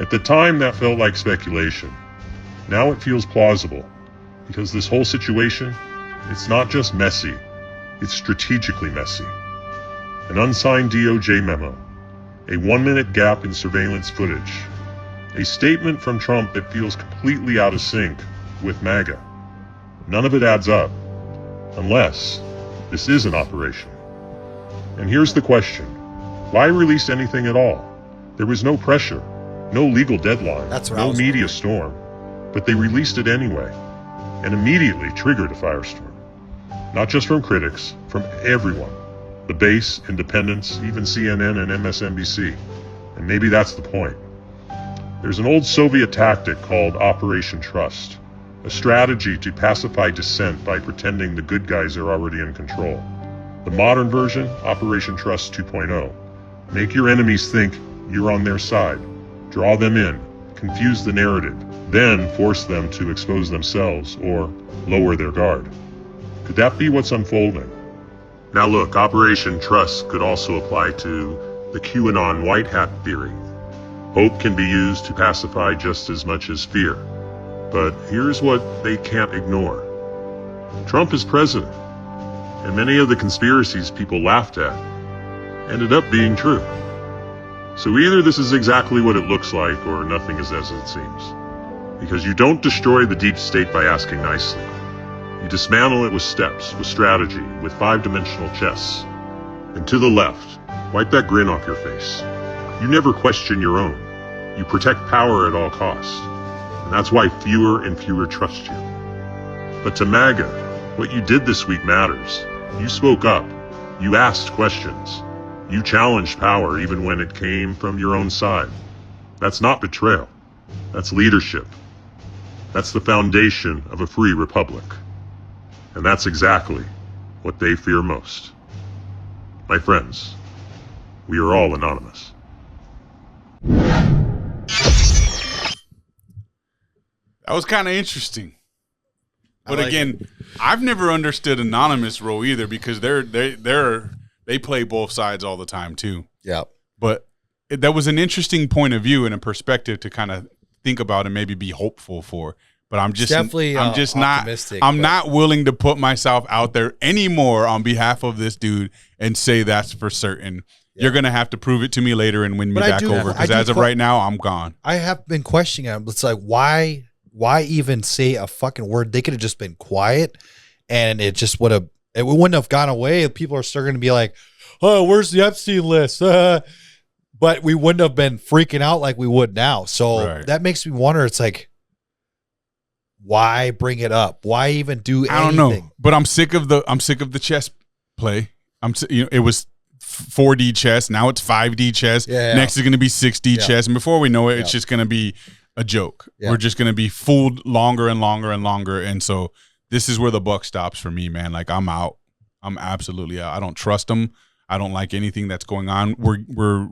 At the time, that felt like speculation. Now it feels plausible, because this whole situation, it's not just messy, it's strategically messy. An unsigned DOJ memo, a 1-minute gap in surveillance footage, a statement from Trump that feels completely out of sync with MAGA. None of it adds up, unless this is an operation. And here's the question. Why release anything at all? There was no pressure. No legal deadline, That's what I no was media storm, but they released it anyway, and immediately triggered a firestorm. Not just from critics, from everyone. The base, independents, even CNN and MSNBC. And maybe that's the point. There's an old Soviet tactic called Operation Trust, a strategy to pacify dissent by pretending the good guys are already in control. The modern version, Operation Trust 2.0. Make your enemies think you're on their side. Draw them in, confuse the narrative, then force them to expose themselves or lower their guard. Could that be what's unfolding? Now look, Operation Trust could also apply to the QAnon white hat theory. Hope can be used to pacify just as much as fear. But here's what they can't ignore. Trump is president, and many of the conspiracies people laughed at ended up being true. So either this is exactly what it looks like, or nothing is as it seems. Because you don't destroy the deep state by asking nicely. You dismantle it with steps, with strategy, with 5-dimensional chess. And to the left, wipe that grin off your face. You never question your own. You protect power at all costs. And that's why fewer and fewer trust you. But to MAGA, what you did this week matters. You spoke up. You asked questions. You challenged power even when it came from your own side. That's not betrayal. That's leadership. That's the foundation of a free republic. And that's exactly what they fear most. My friends, we are all anonymous. That was kind of interesting. But again, I've never understood anonymous role either, because they play both sides all the time too. Yeah. But that was an interesting point of view and a perspective to kind of think about and maybe be hopeful for. But I'm just not willing to put myself out there anymore on behalf of this dude and say that's for certain. Yeah. You're gonna have to prove it to me later and win me back over, because as of right now, I'm gone. I have been questioning him. It's like, why even say a fucking word? They could have just been quiet, and it wouldn't have gone away. People are still going to be like, "Oh, where's the Epstein list?" But we wouldn't have been freaking out like we would now. So That makes me wonder. It's like, why bring it up? Why even do anything? I don't know, but I'm sick of the chess play. It was 4D chess. Now it's 5D chess. Yeah. Next is going to be 6D chess. And before we know it, it's just going to be a joke. Yeah. We're just going to be fooled longer and longer and longer. And so this is where the buck stops for me, man. Like, I'm out. I'm absolutely out. I don't trust them. I don't like anything that's going on. We're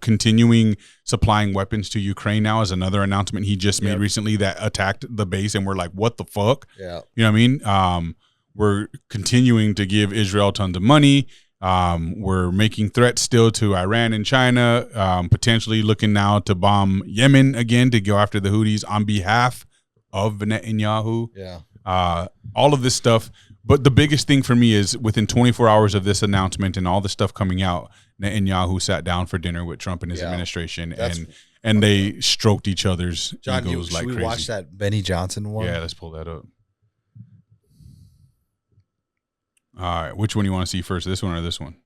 continuing supplying weapons to Ukraine now, is another announcement he just made recently that attacked the base, and we're like, what the fuck? Yeah. You know what I mean? We're continuing to give Israel tons of money. We're making threats still to Iran and China, potentially looking now to bomb Yemen again to go after the Houthis on behalf of Netanyahu. Yeah. All of this stuff. But the biggest thing for me is within 24 hours of this announcement and all the stuff coming out, Netanyahu sat down for dinner with Trump and his administration, and they stroked each other's egos like crazy. Should we watch that Benny Johnson one? Yeah, let's pull that up. All right, which one do you want to see first, this one or this one?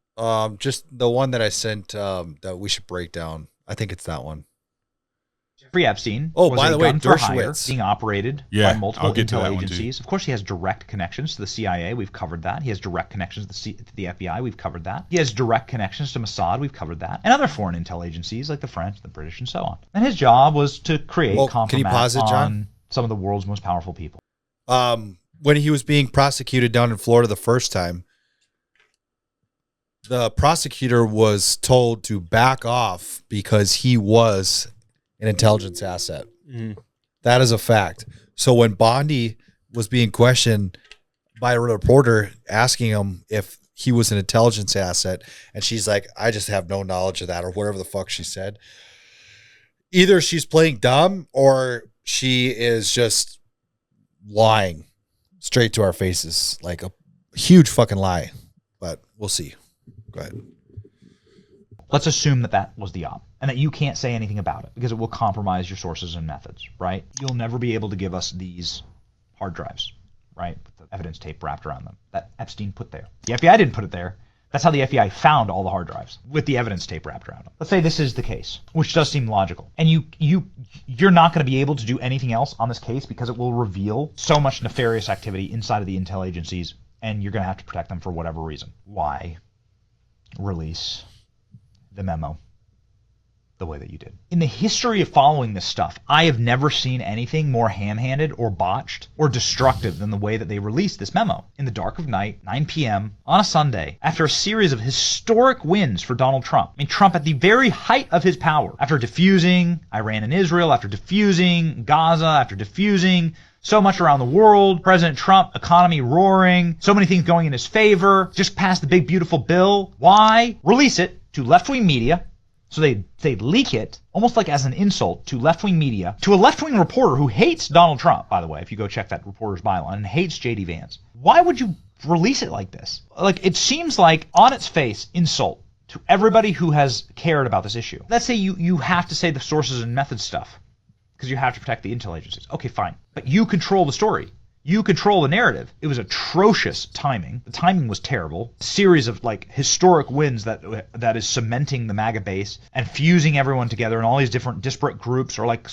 Just the one that I sent that we should break down. I think it's that one. Jeffrey Epstein was by the way, Dershowitz being operated by multiple intel agencies. Of course, he has direct connections to the CIA. We've covered that. He has direct connections to the FBI. We've covered that. He has direct connections to Mossad. We've covered that. And other foreign intel agencies like the French, the British, and so on. And his job was to create compromise on some of the world's most powerful people. When he was being prosecuted down in Florida the first time, the prosecutor was told to back off because he was an intelligence asset. Mm. That is a fact. So when Bondi was being questioned by a reporter asking him if he was an intelligence asset, and she's like, I just have no knowledge of that, or whatever the fuck she said. Either she's playing dumb or she is just lying straight to our faces, like a huge fucking lie. But we'll see. Go ahead. Let's assume that was the op, and that you can't say anything about it because it will compromise your sources and methods, right? You'll never be able to give us these hard drives, right, with the evidence tape wrapped around them that Epstein put there. The FBI didn't put it there. That's how the FBI found all the hard drives with the evidence tape wrapped around them. Let's say this is the case, which does seem logical. And you're not going to be able to do anything else on this case because it will reveal so much nefarious activity inside of the intel agencies, and you're going to have to protect them for whatever reason. Why release the memo the way that you did? In the history of following this stuff, I have never seen anything more ham-handed or botched or destructive than the way that they released this memo in the dark of night, 9 p.m. on a Sunday, after a series of historic wins for Donald Trump. I mean, Trump at the very height of his power, after diffusing Iran and Israel, after diffusing Gaza, after diffusing so much around the world, President Trump, economy roaring, so many things going in his favor, just passed the big beautiful bill. Why release it to left-wing media? So they leak it almost like as an insult to left-wing media, to a left-wing reporter who hates Donald Trump, by the way, if you go check that reporter's byline, and hates J.D. Vance. Why would you release it like this? Like, it seems like, on its face, insult to everybody who has cared about this issue. Let's say you have to say the sources and methods stuff because you have to protect the intel agencies. Okay, fine. But you control the story. You control the narrative. It was atrocious timing. The timing was terrible. A series of like historic wins that is cementing the MAGA base and fusing everyone together, and all these different disparate groups are like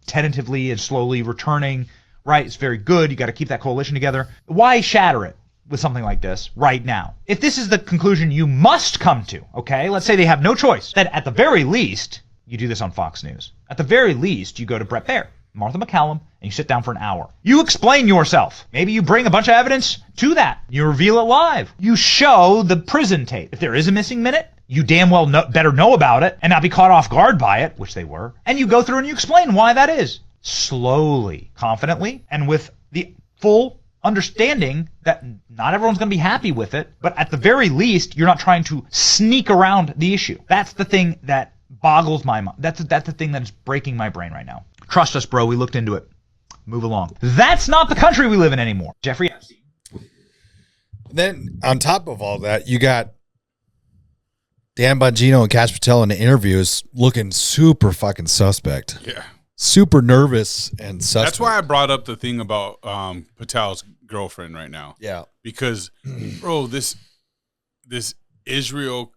tentatively and slowly returning. Right? It's very good. You got to keep that coalition together. Why shatter it with something like this right now? If this is the conclusion you must come to, okay? Let's say they have no choice. That at the very least, you do this on Fox News. At the very least, you go to Brett Baier, Martha McCallum, and you sit down for an hour. You explain yourself. Maybe you bring a bunch of evidence to that. You reveal it live. You show the prison tape. If there is a missing minute, you damn well better know about it and not be caught off guard by it, which they were. And you go through and you explain why that is. Slowly, confidently, and with the full understanding that not everyone's going to be happy with it, but at the very least, you're not trying to sneak around the issue. That's the thing that boggles my mind. That's the thing that's breaking my brain right now. Trust us, bro. We looked into it. Move along. That's not the country we live in anymore. Jeffrey Epstein. Then on top of all that, you got Dan Bongino and Kash Patel in the interviews looking super fucking suspect. Yeah. Super nervous and suspect. That's why I brought up the thing about Patel's girlfriend right now. Yeah. Because, bro, this Israel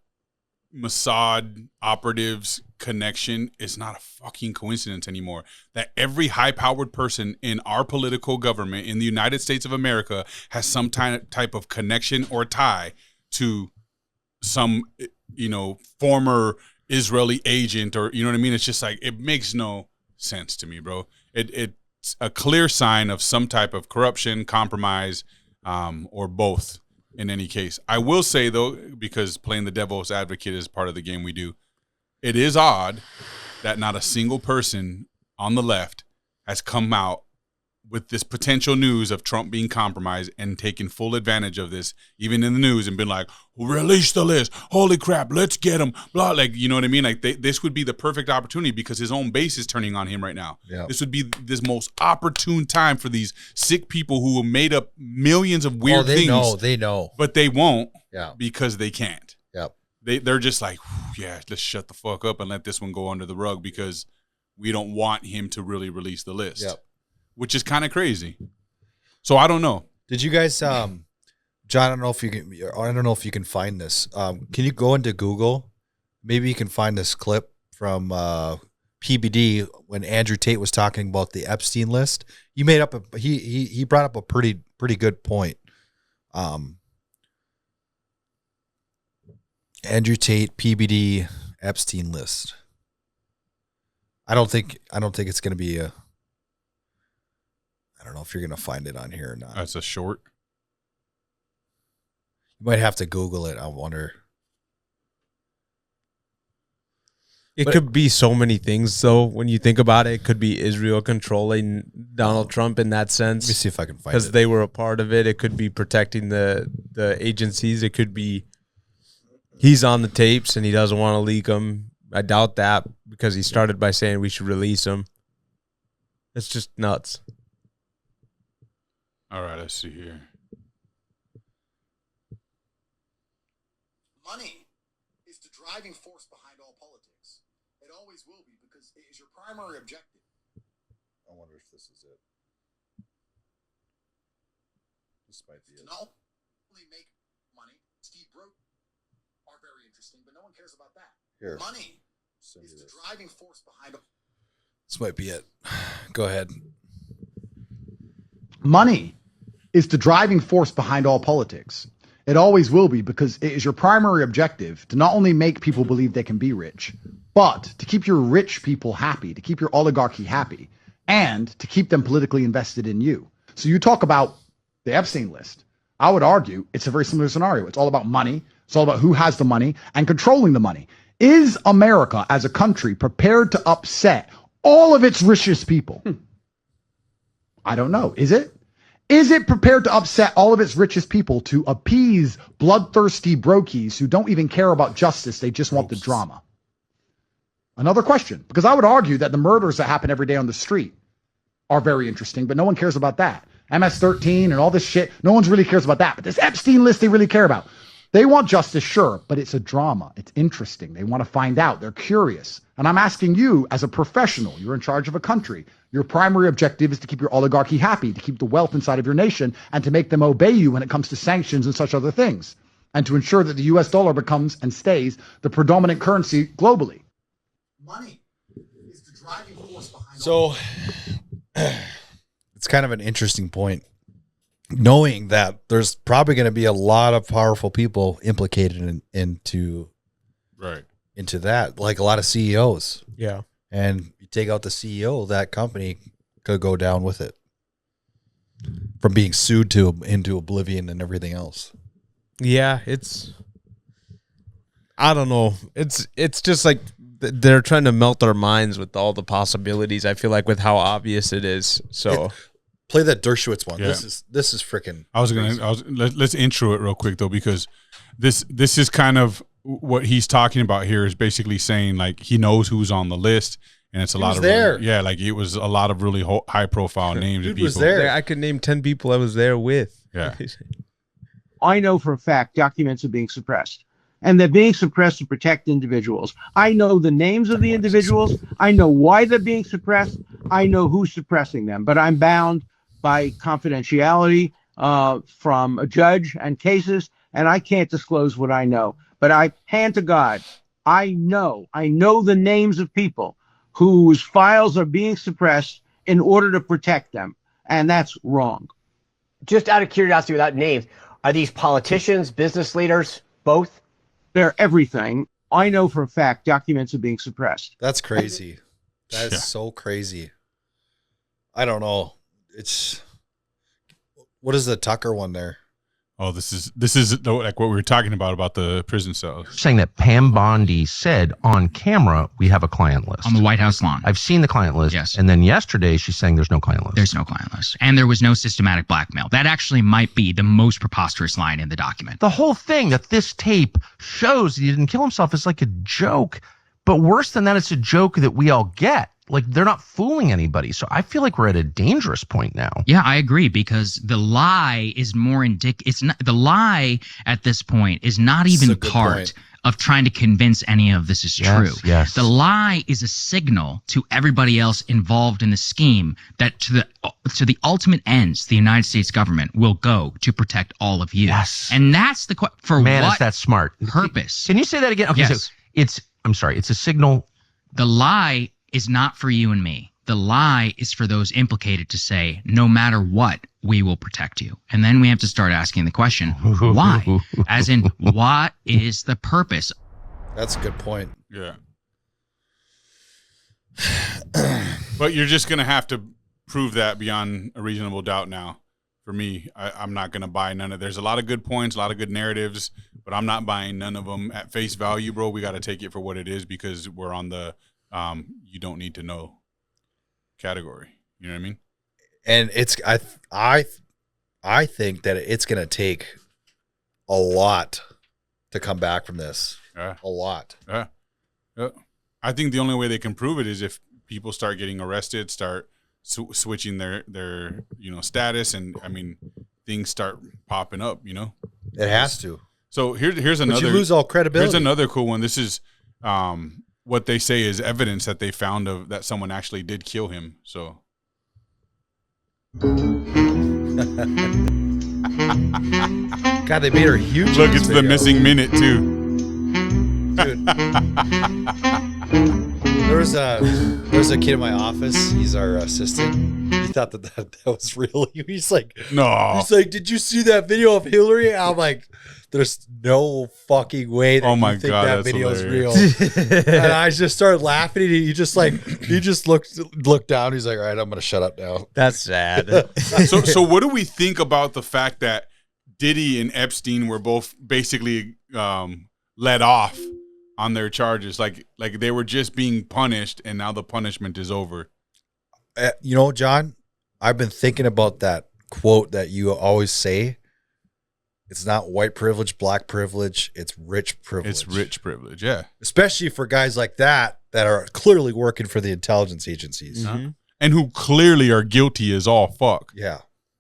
Mossad operatives connection is not a fucking coincidence anymore. That every high-powered person in our political government in the United States of America has some type of connection or tie to some, former Israeli agent, or you know what I mean? It's just like, it makes no sense to me, bro. It's a clear sign of some type of corruption, compromise, or both. In any case, I will say, though, because playing the devil's advocate is part of the game we do, it is odd that not a single person on the left has come out with this potential news of Trump being compromised and taken full advantage of this, even in the news, and been like, release the list. Holy crap, let's get him. Blah, like, you know what I mean? Like, this would be the perfect opportunity because his own base is turning on him right now. Yeah. This would be this most opportune time for these sick people who have made up millions of weird things. They know. But they won't Yeah. because they can't. Yep. They're just like, yeah, let's shut the fuck up and let this one go under the rug because we don't want him to really release the list. Yep. Which is kind of crazy. So I don't know. Did you guys, John? I don't know if you can find this. Can you go into Google? Maybe you can find this clip from PBD when Andrew Tate was talking about the Epstein list. He made up he brought up a pretty good point. Andrew Tate, PBD, Epstein list. I don't think it's going to be a. I don't know if you're going to find it on here or not. That's a short. You might have to Google it. I wonder. It could be so many things, though. When you think about it, it could be Israel controlling Donald Trump in that sense. Let me see if I can find it. Because they were a part of it. It could be protecting the agencies. It could be he's on the tapes and he doesn't want to leak them. I doubt that because he started by saying we should release them. It's just nuts. All right, let's see here. Money is the driving force behind all politics. It always will be because it is your primary objective. I wonder if this is it. This might be it. Not only make money, Steve broke. very interesting, but no one cares about that. Here. Money is the driving force behind. This might be it. Go ahead. Money is the driving force behind all politics. It always will be, because it is your primary objective to not only make people believe they can be rich, but to keep your rich people happy, to keep your oligarchy happy, and to keep them politically invested in you. So you talk about the Epstein list. I would argue it's a very similar scenario. It's all about money. It's all about who has the money and controlling the money. Is America as a country prepared to upset all of its richest people? I don't know. Is it? Is it prepared to upset all of its richest people to appease bloodthirsty brokies who don't even care about justice? They just want the drama. Another question, because I would argue that the murders that happen every day on the street are very interesting, but no one cares about that. MS-13 and all this shit, no one really cares about that. But this Epstein list they really care about. They want justice, sure, but it's a drama. It's interesting. They want to find out. They're curious. And I'm asking you, as a professional, you're in charge of a country. Your primary objective is to keep your oligarchy happy, to keep the wealth inside of your nation, and to make them obey you when it comes to sanctions and such other things, and to ensure that the US dollar becomes and stays the predominant currency globally. Money is the driving force behind. So it's kind of an interesting point, knowing that there's probably going to be a lot of powerful people implicated into that, like a lot of CEOs. Yeah. And you take out the CEO, that company could go down with it, from being sued into oblivion and everything else. Yeah, I don't know. It's just like they're trying to melt our minds with all the possibilities. I feel like with how obvious it is. So play that Dershowitz one. Yeah. This is freaking. Let's intro it real quick though, because this is kind of what he's talking about here, is basically saying like he knows who's on the list, and it's a lot of there. Like it was a lot of really high profile names. Dude of people. was there. I could name 10 people I was there with. Yeah. I know for a fact documents are being suppressed, and they're being suppressed to protect individuals. I know the names of the individuals. I know why they're being suppressed. I know who's suppressing them, but I'm bound by confidentiality from a judge and cases, and I can't disclose what I know. But I hand to God, I know the names of people whose files are being suppressed in order to protect them, and that's wrong. Just out of curiosity, without names, are these politicians, business leaders, both? They're everything. I know for a fact documents are being suppressed. That's crazy. That is so crazy. I don't know. What is the Tucker one there? Oh, this is like what we were talking about the prison cells. Saying that Pam Bondi said on camera, we have a client list. On the White House lawn. I've seen the client list. Yes. And then yesterday she's saying there's no client list. There's no client list. And there was no systematic blackmail. That actually might be the most preposterous line in the document. The whole thing that this tape shows that he didn't kill himself is like a joke. But worse than that, it's a joke that we all get. Like, they're not fooling anybody. So I feel like we're at a dangerous point now. Yeah, I agree, because the lie is more the lie at this point is not even part of trying to convince any of this is true. Yes. The lie is a signal to everybody else involved in the scheme that to the ultimate ends, the United States government will go to protect all of you. Yes. And that's the for Man, what is that smart. purpose? Can you say that again? Okay, Yes. So it's a signal. The lie is not for you and me. The lie is for those implicated to say, no matter what, we will protect you. And then we have to start asking the question, why? As in, what is the purpose? That's a good point. Yeah. But you're just going to have to prove that beyond a reasonable doubt now. For me, I'm not going to buy none of. There's a lot of good points, a lot of good narratives, but I'm not buying none of them at face value, bro. We got to take it for what it is, because we're on the you don't need to know category. You know what I mean? And I think that it's going to take a lot to come back from this. Yeah. A lot. Yeah. I think the only way they can prove it is if people start getting arrested, start switching their status, and I mean things start popping up. It has to. So here's another. But you lose all credibility. Here's another cool one. This is what they say is evidence that they found of that someone actually did kill him. So. God, they made her huge. Look, it's the missing minute too. There was a kid in my office. He's our assistant. He thought that was real. He's like, no. He's like, did you see that video of Hillary? And I'm like, there's no fucking way that you think that video is real. And I just started laughing. He just looked down. He's like, all right, I'm gonna shut up now. That's sad. So what do we think about the fact that Diddy and Epstein were both basically let off on their charges? Like they were just being punished, and now the punishment is over. You know, John, I've been thinking about that quote that you always say. It's not white privilege, black privilege. It's rich privilege. It's rich privilege, yeah. Especially for guys like that are clearly working for the intelligence agencies. Mm-hmm. And who clearly are guilty as all fuck. Yeah,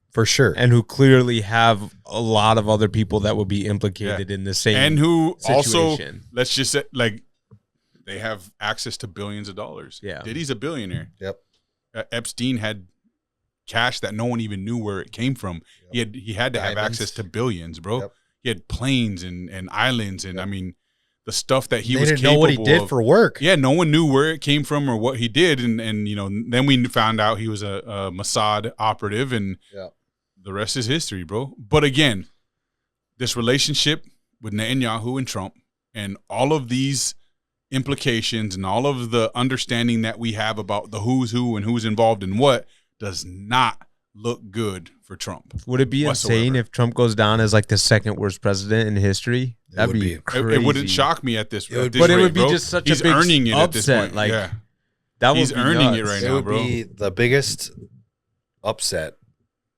for sure. And who clearly have a lot of other people that would be implicated in the same and who situation. Also, let's just say, like, they have access to billions of dollars. Yeah. Diddy's a billionaire. Yep. Epstein had cash that no one even knew where it came from. Yep. He had to have access to billions, bro. Yep. He had planes and islands, and I mean, the stuff that he was capable of. They didn't know what he did for work. Yeah, no one knew where it came from or what he did, and you know, then we found out he was a Mossad operative, and the rest is history, bro. But again, this relationship with Netanyahu and Trump, and all of these implications, and all of the understanding that we have about the who's who and who's involved in what, does not look good for Trump. Would it be insane if Trump goes down as like the second worst president in history? That'd be crazy. It wouldn't shock me at this rate. But it would be just such He's a big earning it upset. at this point. Like, yeah. That He's earning it right now, bro. It would be the biggest upset,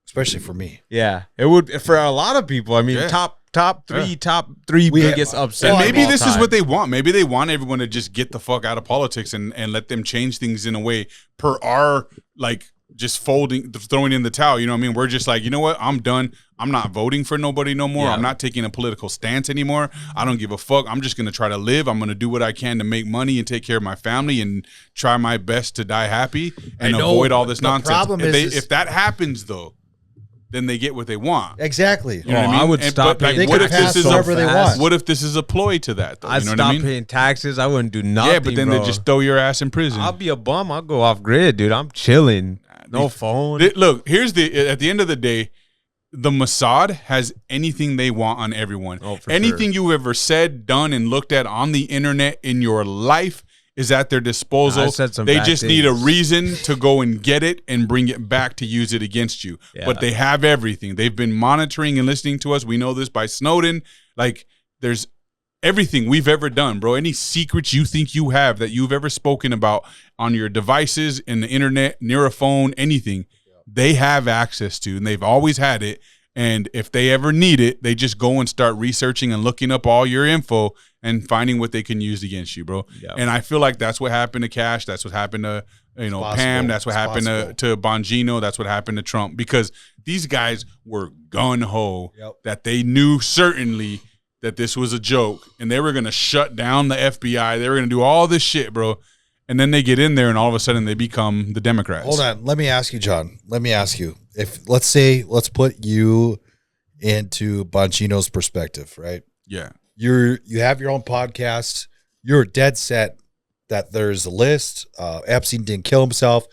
especially for me. Yeah, it would for a lot of people. I mean, top three biggest upsets. And maybe this is what they want. Maybe they want everyone to just get the fuck out of politics and let them change things in a way per our, like, just throwing in the towel. You know what I mean? We're just like, you know what? I'm done. I'm not voting for nobody no more. Yeah. I'm not taking a political stance anymore. I don't give a fuck. I'm just going to try to live. I'm going to do what I can to make money and take care of my family and try my best to die happy and avoid all this nonsense. Problem if that happens, though, then they get what they want. Exactly. You know what I mean? I would stop paying taxes. What if this is a ploy to that, though? I'd stop paying taxes. I wouldn't do nothing. Yeah, but then they just throw your ass in prison. I'll be a bum. I'll go off grid, dude. I'm chilling. No phone. Look, at the end of the day, the Mossad has anything they want on everyone. Anything you ever said, done, and looked at on the internet in your life is at their disposal. They just need a reason to go and get it and bring it back to use it against you. Yeah. But they have everything. They've been monitoring and listening to us. We know this by Snowden. Like, there's everything we've ever done, bro. Any secrets you think you have that you've ever spoken about on your devices, in the internet, near a phone, anything, they have access to, and they've always had it. And if they ever need it, they just go and start researching and looking up all your info and finding what they can use against you, bro. Yeah. And I feel like that's what happened to Cash. That's what happened to Pam. That's what happened to Bongino. That's what happened to Trump, because these guys were gun-ho that they knew certainly that this was a joke, and they were going to shut down the FBI. They were going to do all this shit, bro. And then they get in there, and all of a sudden they become the Democrats. Hold on. Let me ask you, John. Let me ask you. If let's put you into Bongino's perspective, right? Yeah. You have your own podcast. You're dead set that there's a list. Epstein didn't kill himself.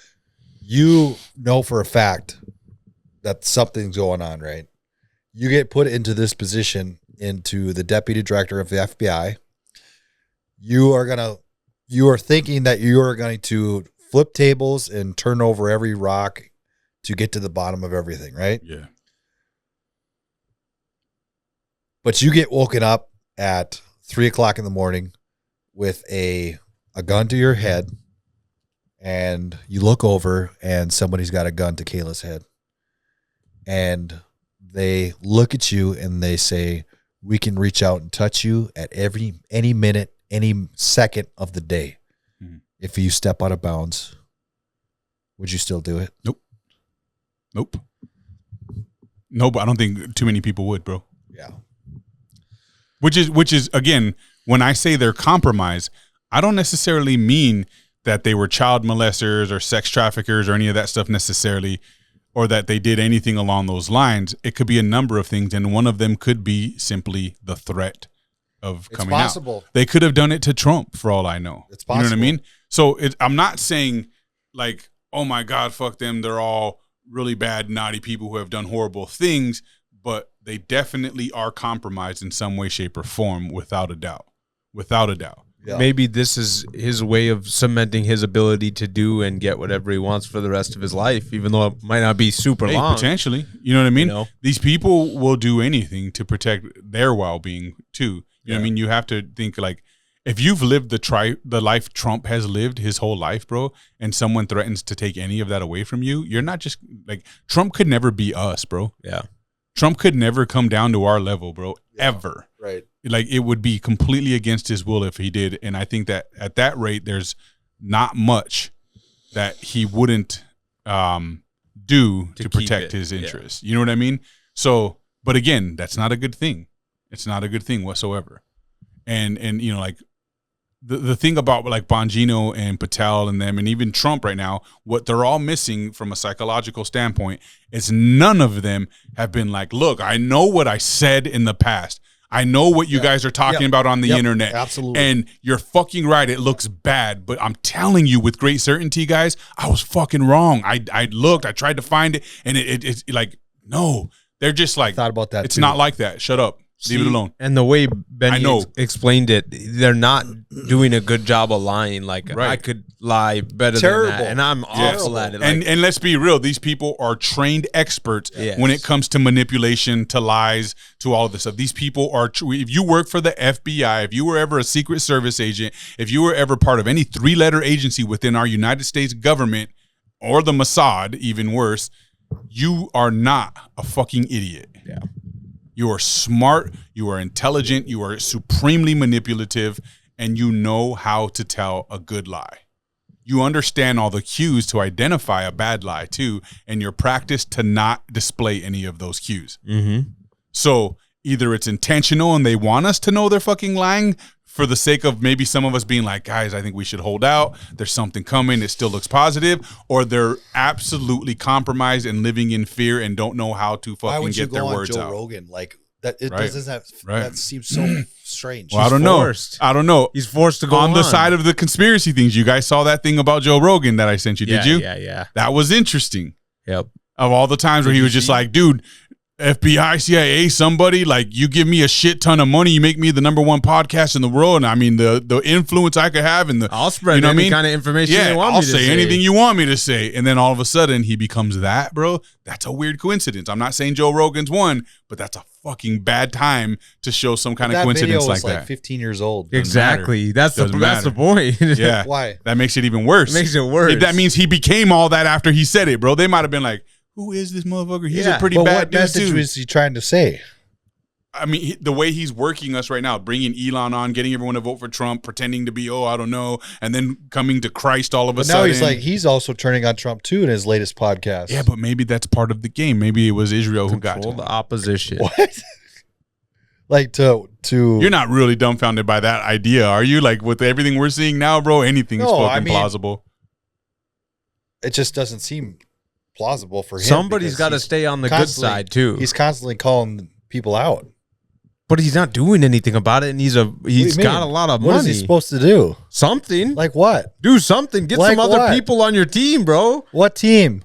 You know for a fact that something's going on, right? You get put into this position, into the deputy director of the FBI. You are thinking that you are going to flip tables and turn over every rock to get to the bottom of everything, right? Yeah. But you get woken up at 3:00 in the morning with a gun to your head, and you look over and somebody's got a gun to Kayla's head. And they look at you and they say, we can reach out and touch you at any minute, any second of the day. Mm-hmm. If you step out of bounds, would you still do it? Nope. But I don't think too many people would, bro. Yeah. Which is again, when I say they're compromised, I don't necessarily mean that they were child molesters or sex traffickers or any of that stuff necessarily, or that they did anything along those lines. It could be a number of things, and one of them could be simply the threat of It's coming possible. out. They could have done it to Trump for all I know. It's You know what I possible. mean? So I'm not saying like, oh my God, fuck them. They're all really bad, naughty people who have done horrible things, but they definitely are compromised in some way, shape, or form, without a doubt. Without a doubt. Yeah. Maybe this is his way of cementing his ability to do and get whatever he wants for the rest of his life, even though it might not be super Hey, long. potentially. You know what I mean? You know? These people will do anything to protect their well-being too. You know what I mean? You have to think like, if you've lived the life Trump has lived his whole life, bro, and someone threatens to take any of that away from you, you're not just like, Trump could never be us, bro. Yeah. Trump could never come down to our level, bro, ever. Right. Like, it would be completely against his will if he did. And I think that at that rate, there's not much that he wouldn't do to keep protect it, his yeah. interests. You know what I mean? So, but again, that's not a good thing. It's not a good thing whatsoever. And you know, like the thing about like Bongino and Patel and them and even Trump right now, what they're all missing from a psychological standpoint is none of them have been like, look, I know what I said in the past. I know what you guys are talking about on the internet. Absolutely. And you're fucking right. It looks bad, but I'm telling you with great certainty, guys, I was fucking wrong. I looked, I tried to find it, and it's like, no, they're just like, thought about that it's too. not like that. Shut up. Leave it alone. And the way I Benny know. explained it, they're not doing a good job of lying. Like, Right. I could lie better Terrible. than that. And I'm awful at it. Like, And let's be real, these people are trained experts Yes. when it comes to manipulation, to lies, to all of this stuff. These people are, if you work for the FBI, if you were ever a Secret Service agent, if you were ever part of any 3-letter agency within our United States government, or the Mossad, even worse, you are not a fucking idiot. Yeah. You are smart, you are intelligent, you are supremely manipulative, and you know how to tell a good lie. You understand all the cues to identify a bad lie too, and you're practiced to not display any of those cues. mm-hmm. So either it's intentional and they want us to know they're fucking lying for the sake of maybe some of us being like, guys, I think we should hold out. There's something coming. It still looks positive. Or they're absolutely compromised and living in fear and don't know how to Why fucking would you get their go on words Joe out. Rogan? Like that, it Right. doesn't that Right. that seems so strange. Well, I don't know. forced. I don't know. He's forced to go on the side of the conspiracy things. You guys saw that thing about Joe Rogan that I sent you, did you? Yeah. That was interesting. Yep. Of all the times where he was just like, dude, FBI, CIA, somebody, like, you give me a shit ton of money, you make me the #1 podcast in the world, and I mean the influence I could have, and I'll spread you know what I any mean? kind of information Yeah, you want I'll me to say anything you want me to say, and then all of a sudden he becomes that, bro. That's a weird coincidence. I'm not saying Joe Rogan's one, but that's a fucking bad time to show some kind of that coincidence video was like like that. 15 years old. Exactly. That's the Doesn't point. Yeah, Why? that makes it even worse. It makes it worse. If that means he became all that after he said it, bro. They might have been like, "Who is this motherfucker? He's a pretty But bad what dude message too." was he trying to say? I mean, the way he's working us right now, bringing Elon on, getting everyone to vote for Trump, pretending to be, oh, I don't know, and then coming to Christ all of a But sudden. now he's like, he's also turning on Trump too in his latest podcast. yeah, but maybe that's part of the game. Maybe it was Israel who got to Control him. the opposition. What? Like to You're not really dumbfounded by that idea, are you? Like with everything we're seeing now, bro, anything's No, fucking I mean, plausible. it just doesn't seem plausible for him. Somebody's because got to he's stay on the good constantly- side too. He's constantly calling people out. But he's not doing anything about it, and he's What do you got mean? a lot of What money. is he supposed to do? Something. Like what? Do something. Get Like some other what? people on your team, bro. What team?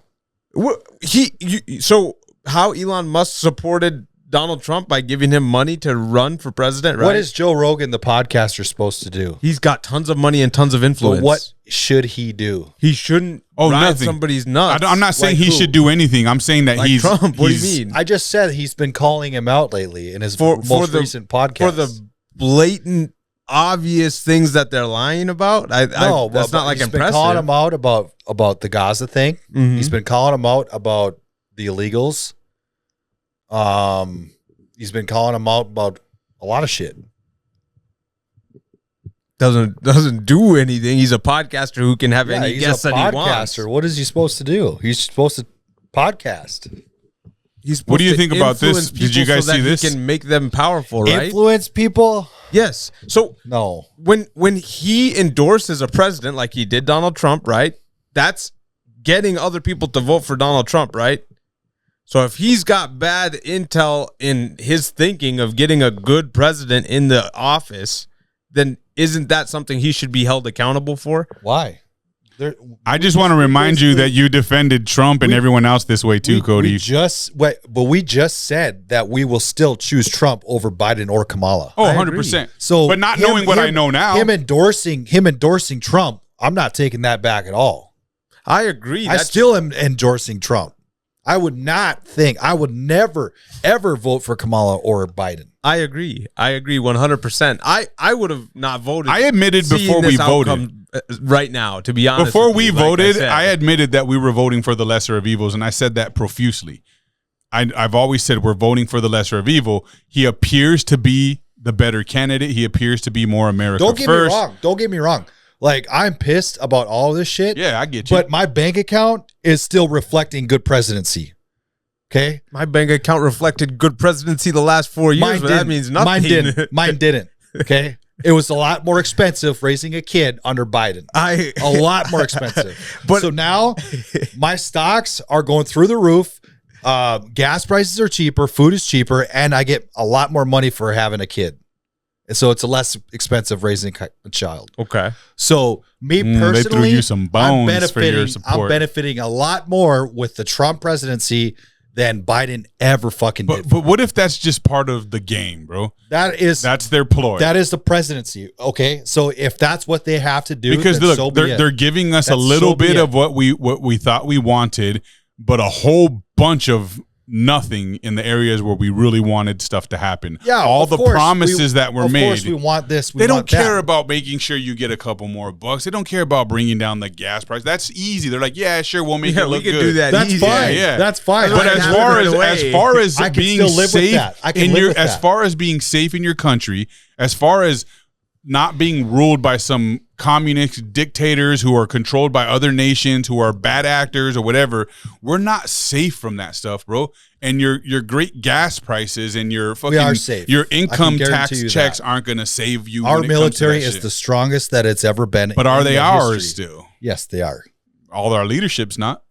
So how Elon Musk supported Donald Trump by giving him money to run for president, right? What is Joe Rogan, the podcaster, supposed to do? He's got tons of money and tons of influence. But what should he do? He shouldn't ride nothing. somebody's nuts. I'm not saying Like he who? should do anything. I'm saying that Like he's Trump. What do he's- you mean? I just said he's been calling him out lately in his For most the- recent podcast. For the blatant, obvious things that they're lying about? That's but not like he's impressive. been calling him out about the Gaza thing. Mhm. He's been calling him out about the illegals. He's been calling him out about a lot of shit. Doesn't do anything. He's a podcaster who can have any he's guests a that he wants. podcaster. What is he supposed to do? He's supposed to podcast. He's What do you supposed think to about this? influence Did you people guys so that see this? He can make them powerful, right? Influence people? Yes. So No. when he endorses a president like he did Donald Trump, right? That's getting other people to vote for Donald Trump, right? So if he's got bad intel in his thinking of getting a good president in the office, then isn't that something he should be held accountable for? Why? I just want to remind you that you defended Trump and everyone else this way too, Cody. We just said that we will still choose Trump over Biden or Kamala. Oh, 100%. So, but not knowing what I know now, him endorsing Trump, I'm not taking that back at all. I agree. I still am endorsing Trump. I would never, ever vote for Kamala or Biden. I agree 100%. I would have not voted. I admitted before we voted right now, to be honest. Before we voted, I admitted that we were voting for the lesser of evils, and I said that profusely. I've always said we're voting for the lesser of evil. He appears to be the better candidate. He appears to be more America first. Don't get me wrong. Like, I'm pissed about all this shit. Yeah, I get you. But my bank account is still reflecting good presidency. Okay? My bank account reflected good presidency the last 4 years, but that means nothing. Mine didn't. Okay? It was a lot more expensive raising a kid under Biden. A lot more expensive. But so now my stocks are going through the roof. Gas prices are cheaper. Food is cheaper. And I get a lot more money for having a kid. So it's less expensive raising a child. Okay. So me personally, they threw you some bones for your support. I'm benefiting a lot more with the Trump presidency than Biden ever fucking did. But what if that's just part of the game, bro? That's their ploy. That is the presidency. Okay. So if that's what they have to do, because look, they're giving us a little bit of what we thought we wanted, but a whole bunch of nothing in the areas where we really wanted stuff to happen. Yeah, all the promises that were made. Of course, we want this. They don't care about making sure you get a couple more bucks. They don't care about bringing down the gas price. That's easy. They're like, yeah, sure, we'll make it look good. Do that. That's easy. fine. Yeah, that's fine. But as far as being safe in your, as far as being safe in your country, as far as not being ruled by some communist dictators who are controlled by other nations who are bad actors or whatever, we're not safe from that stuff, bro. And your great gas prices and your fucking your income tax checks aren't going to save you. Our military is the strongest that it's ever been. But are they ours still? Yes, they are. All our leadership's not.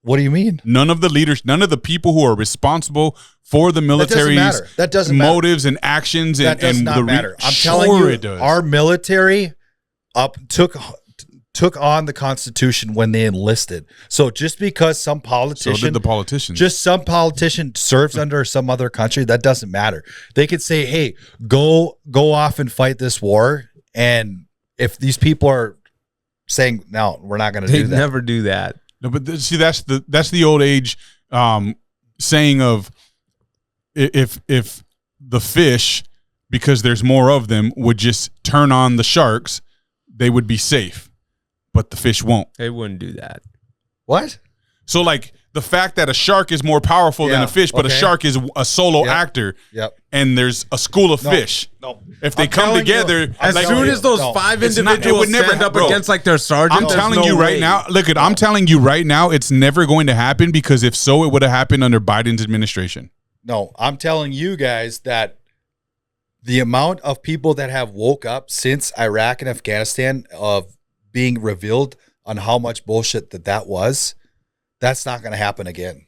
What do you mean? None of the people who are responsible for the military's motives and actions that does not matter. I'm telling you, our military took on the Constitution when they enlisted. So just because some politician, so did the politicians, just some politician serves under some other country, that doesn't matter. They could say, "Hey, go off and fight this war," and if these people are saying, "No, we're not going to do that," they never do that. No, but see, that's the old age saying of if the fish, because there's more of them, would just turn on the sharks, they would be safe, but the fish won't. They wouldn't do that. What? So like the fact that a shark is more powerful than a fish, but a shark is a solo actor. Yep. And there's a school of fish. No. If they come together, as soon as those five individuals stand up against like their sergeant, I'm telling you right now. Look, I'm telling you right now, it's never going to happen, because if so, it would have happened under Biden's administration. No, I'm telling you guys that the amount of people that have woke up since Iraq and Afghanistan of being revealed on how much bullshit that was, that's not going to happen again.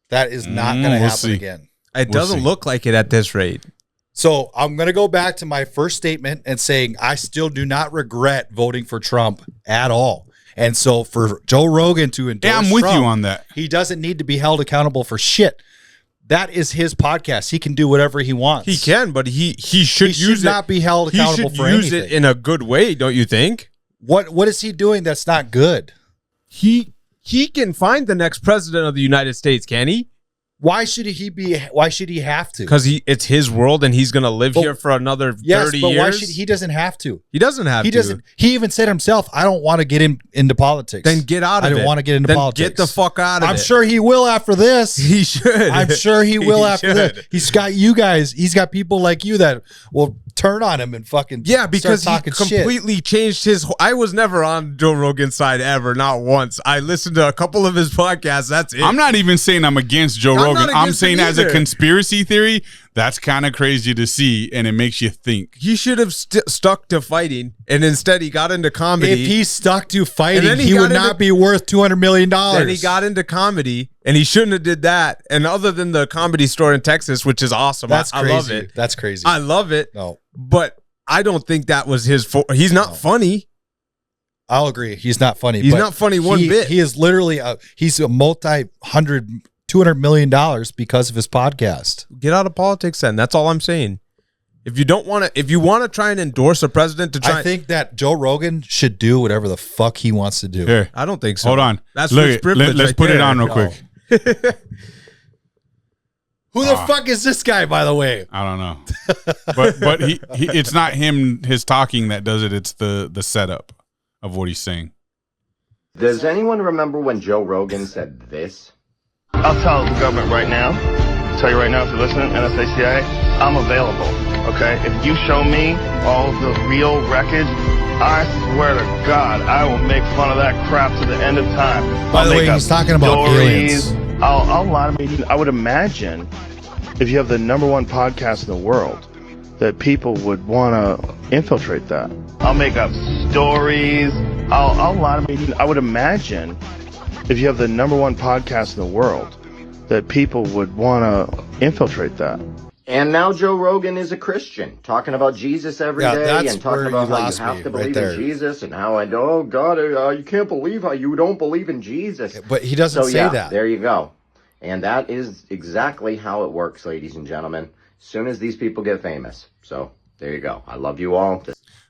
That is not going to happen again. It doesn't look like it at this rate. So I'm going to go back to my first statement and saying I still do not regret voting for Trump at all. And so for Joe Rogan to endorse I'm with Trump, you on that. He doesn't need to be held accountable for shit. That is his podcast. He can do whatever he wants. He can, but he should not be held accountable for anything. He should use it in a good way, don't you think? What is he doing that's not good? He can find the next president of the United States, can he? Why should he have to? Because it's his world and he's going to live here for another 30 years. Yes, but why should he doesn't have to? He doesn't have to. He even said himself, I don't want to get into politics. Then get out of it. I don't want to get into politics. Get the fuck out of it. I'm sure he will after this. He should. I'm sure he will after this. He's got you guys. He's got people like you that will turn on him and fucking because start he talking completely changed his. I was never on Joe Rogan's side ever, not once. I listened to a couple of his podcasts. That's it. I'm not even saying I'm against Joe Rogan. Rogan. not I'm against saying him as a either. conspiracy theory, that's kind of crazy to see, and it makes you think. He should have stuck to fighting, and instead he got into comedy. If he stuck to fighting, then he would not be worth $200 million. Then he got into comedy, and he shouldn't have did that. And other than the Comedy Store in Texas, which is awesome, That's I crazy. love it. That's crazy. I love it. No, but I don't think that was his. He's not funny. I'll agree. He's not funny. He's but not funny one bit. He is literally he's a $200 million because of his podcast. Get out of politics, then. That's all I'm saying. If you don't want to, if you want to try and endorse a president to try, I think that Joe Rogan should do whatever the fuck he wants to do. Here, I don't think so. hold on. That's Look, rich privilege. let's right put it there. on real quick. Who the fuck is this guy, by the way? I don't know, but he it's not him. His talking that does it. It's the setup of what he's saying. Does anyone remember when Joe Rogan said this? I'll tell the government right now, tell you right now if you're listening, NSA, CIA, I'm available, okay? If you show me all of the real wreckage, I swear to God, I will make fun of that crap to the end of time. By the way, he's talking about aliens. I'll lie to me. I would imagine if you have the #1 podcast in the world, that people would want to infiltrate that. I'll make up stories. I'll lie to me. I would imagine if you have the #1 podcast in the world, that people would want to infiltrate that. And now Joe Rogan is a Christian, talking about Jesus every day and talking about how you have to believe in Jesus and how oh God, you can't believe how you don't believe in Jesus. But he doesn't say that. There you go. And that is exactly how it works, ladies and gentlemen. As soon as these people get famous. So there you go. I love you all.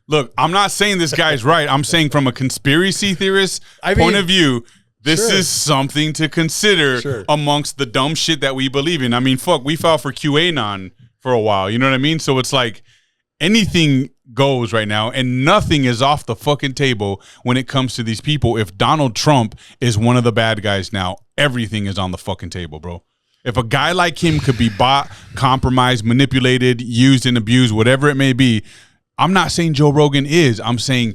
Look, I'm not saying this guy's right. I'm saying from a conspiracy theorist point of view, this is something to consider amongst the dumb shit that we believe in. I mean, fuck, we fell for QAnon for a while. You know what I mean? So it's like anything goes right now, and nothing is off the fucking table when it comes to these people. If Donald Trump is one of the bad guys now, everything is on the fucking table, bro. If a guy like him could be bought, compromised, manipulated, used and abused, whatever it may be, I'm not saying Joe Rogan is. I'm saying,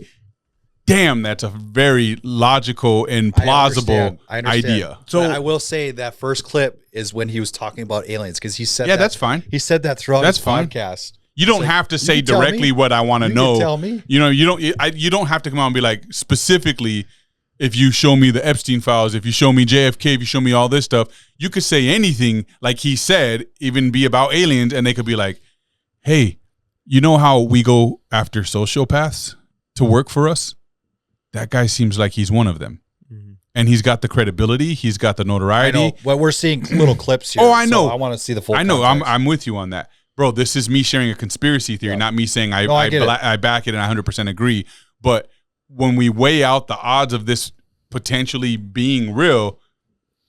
damn, that's a very logical and plausible I understand. idea. So I will say that first clip is when he was talking about aliens because he said that's fine. He said that throughout his fine. podcast. You don't have to say directly what I want to know. Tell me. You know, you don't have to come out and be like, specifically, if you show me the Epstein files, if you show me JFK, if you show me all this stuff, you could say anything like he said, even be about aliens, and they could be like, hey, you know how we go after sociopaths to work for us? That guy seems like he's one of them. And he's got the credibility. He's got the notoriety. I know. Well, we're seeing little clips here. Oh, I know. So I want to see the full I know. context. I'm with you on that. Bro, this is me sharing a conspiracy theory, not me saying I back it and I 100% agree. But when we weigh out the odds of this potentially being real,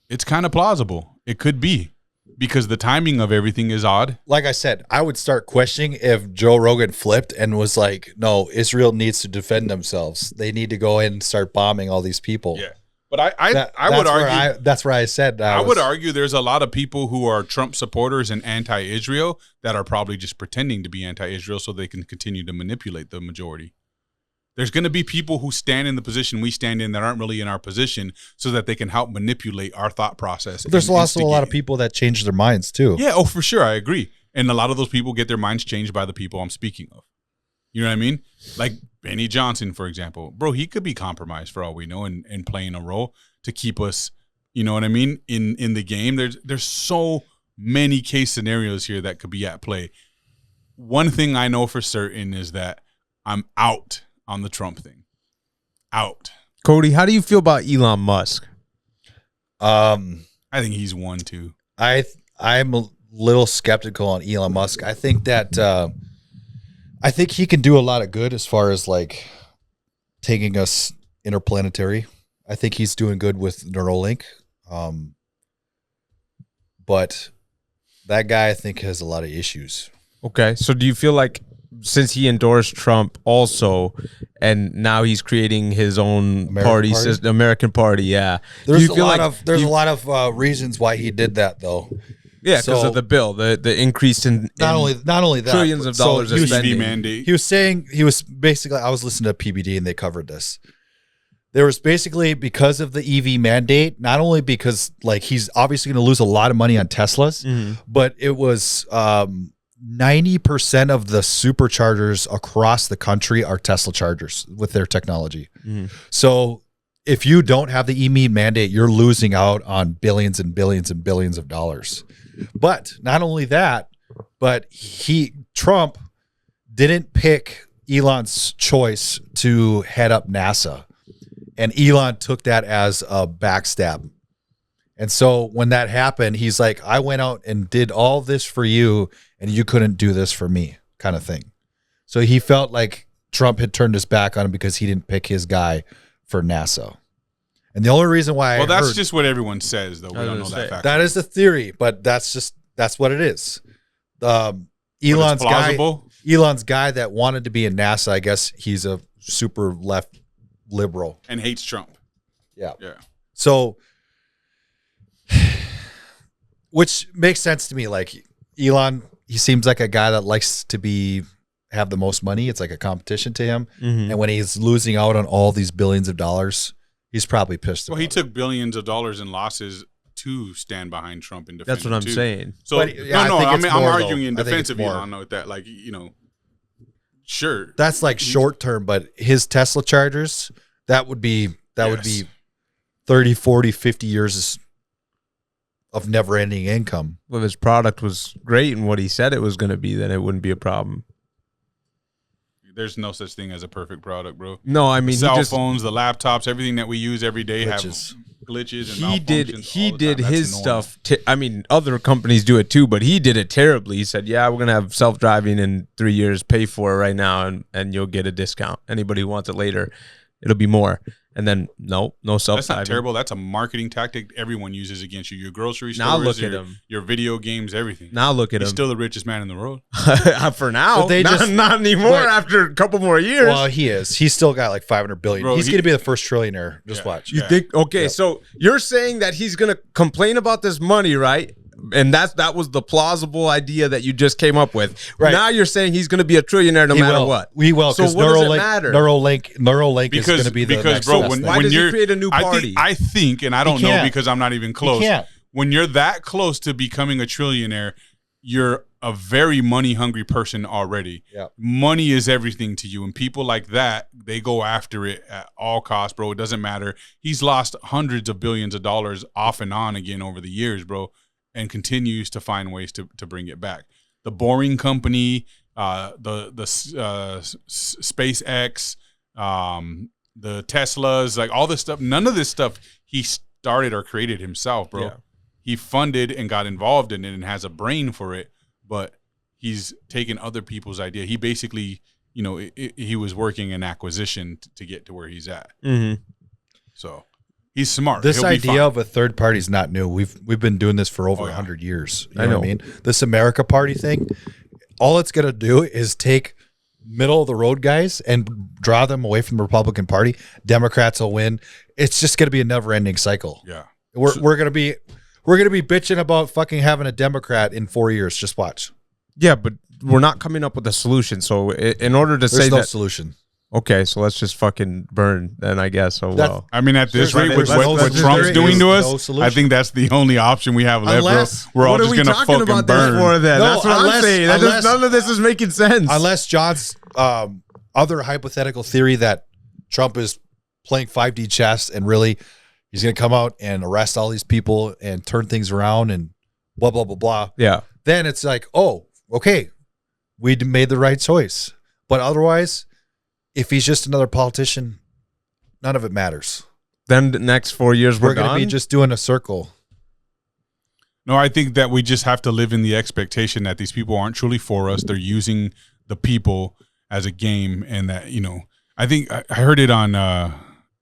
it's kind of plausible. It could be because the timing of everything is odd. Like I said, I would start questioning if Joe Rogan flipped and was like, no, Israel needs to defend themselves. They need to go in and start bombing all these people. Yeah. But I would argue that's where I said I would argue there's a lot of people who are Trump supporters and anti-Israel that are probably just pretending to be anti-Israel so they can continue to manipulate the majority. There's going to be people who stand in the position we stand in that aren't really in our position so that they can help manipulate our thought process. But there's also a lot of people that change their minds too. Yeah, for sure. I agree. And a lot of those people get their minds changed by the people I'm speaking of. You know what I mean? Like Benny Johnson, for example. Bro, he could be compromised for all we know and playing a role to keep us, you know what I mean, in the game. There's so many case scenarios here that could be at play. One thing I know for certain is that I'm out on the Trump thing. Out. Cody, how do you feel about Elon Musk? I think he's one too. I'm a little skeptical on Elon Musk. I think that I think he can do a lot of good as far as like taking us interplanetary. I think he's doing good with Neuralink. But that guy I think has a lot of issues. Okay. So do you feel like since he endorsed Trump also, and now he's creating his own party system, American Party, yeah. There's a lot of reasons why he did that though. Yeah, because of the bill, the increase in not only that trillions of dollars of spending. mandate. He was saying I was listening to PBD and they covered this. there was basically, because of the EV mandate, not only because like he's obviously going to lose a lot of money on Teslas, but it was 90% of the superchargers across the country are Tesla chargers with their technology. So if you don't have the EV mandate, you're losing out on billions and billions and billions of dollars. But not only that, but Trump didn't pick Elon's choice to head up NASA. And Elon took that as a backstab. And so when that happened, he's like, I went out and did all this for you, and you couldn't do this for me, kind of thing. So he felt like Trump had turned his back on him because he didn't pick his guy for NASA. And the only reason why that's just what everyone says, though. We don't know that fact. That is the theory, but that's what it is. Elon's guy that wanted to be in NASA, I guess he's a super left liberal and hates Trump. Yeah. So, which makes sense to me. Like Elon, he seems like a guy that likes to have the most money. It's like a competition to him. And when he's losing out on all these billions of dollars, he's probably pissed. Well, he took billions of dollars in losses to stand behind Trump and defend. That's what I'm saying. So I'm arguing in defense of Elon with that. Like, sure, that's like short term, but his Tesla chargers, that would be 30, 40, 50 years of never ending income. Well, if his product was great and what he said it was going to be, then it wouldn't be a problem. There's no such thing as a perfect product, bro. No, I mean, the cell phones, the laptops, everything that we use every day have glitches and malfunctions. He did his stuff. Other companies do it too, but he did it terribly. He said, "Yeah, we're gonna have self-driving in 3 years. Pay for it right now, and you'll get a discount. Anybody who wants it later, it'll be more." And then no self-driving. That's not terrible. That's a marketing tactic everyone uses against you. Your grocery stores, now look at him. Your video games, everything. Now look at him. He's still the richest man in the world. For now. Not anymore after a couple more years. Well, he is. He's still got like 500 billion. Bro, he's going to be the first trillionaire. Just watch. You think? Okay, so you're saying that he's going to complain about this money, right? And that was the plausible idea that you just came up with. Right. Now you're saying he's going to be a trillionaire no matter what. We will. So what does it matter? Neuralink is going to be the next bro, why does he create a new party? I think, and I don't know because I'm not even close. When you're that close to becoming a trillionaire, you're a very money-hungry person already. Yeah. Money is everything to you, and people like that, they go after it at all costs, bro. It doesn't matter. He's lost hundreds of billions of dollars off and on again over the years, bro, and continues to find ways to bring it back. The Boring Company, the SpaceX, the Teslas, like all this stuff. None of this stuff he started or created himself, bro. Yeah. He funded and got involved in it and has a brain for it, but he's taken other people's idea. He basically, he was working an acquisition to get to where he's at. Mm-hmm. So he's smart. This idea of a third party is not new. We've been doing this for over 100 years. You know what I mean? This America Party thing, all it's going to do is take middle of the road guys and draw them away from the Republican Party. Democrats will win. It's just going to be a never ending cycle. Yeah. We're going to be bitching about fucking having a Democrat in 4 years. Just watch. Yeah, but we're not coming up with a solution. So in order to There's no solution. Okay, so let's just fucking burn then, I guess. So well, I mean, at this rate, with what Trump's doing to us, I think that's the only option we have left, bro. We're all just gonna fucking burn. For then? That's what I'm saying. None of this is making sense. Unless John's other hypothetical theory that Trump is playing 5D chess and really he's going to come out and arrest all these people and turn things around and blah, blah, blah, blah. Yeah. Then it's like, oh, okay, we made the right choice. But otherwise, if he's just another politician, none of it matters. Then the next 4 years we're going to be just doing a circle. No, I think that we just have to live in the expectation that these people aren't truly for us. They're using the people as a game, and that, I think I heard it on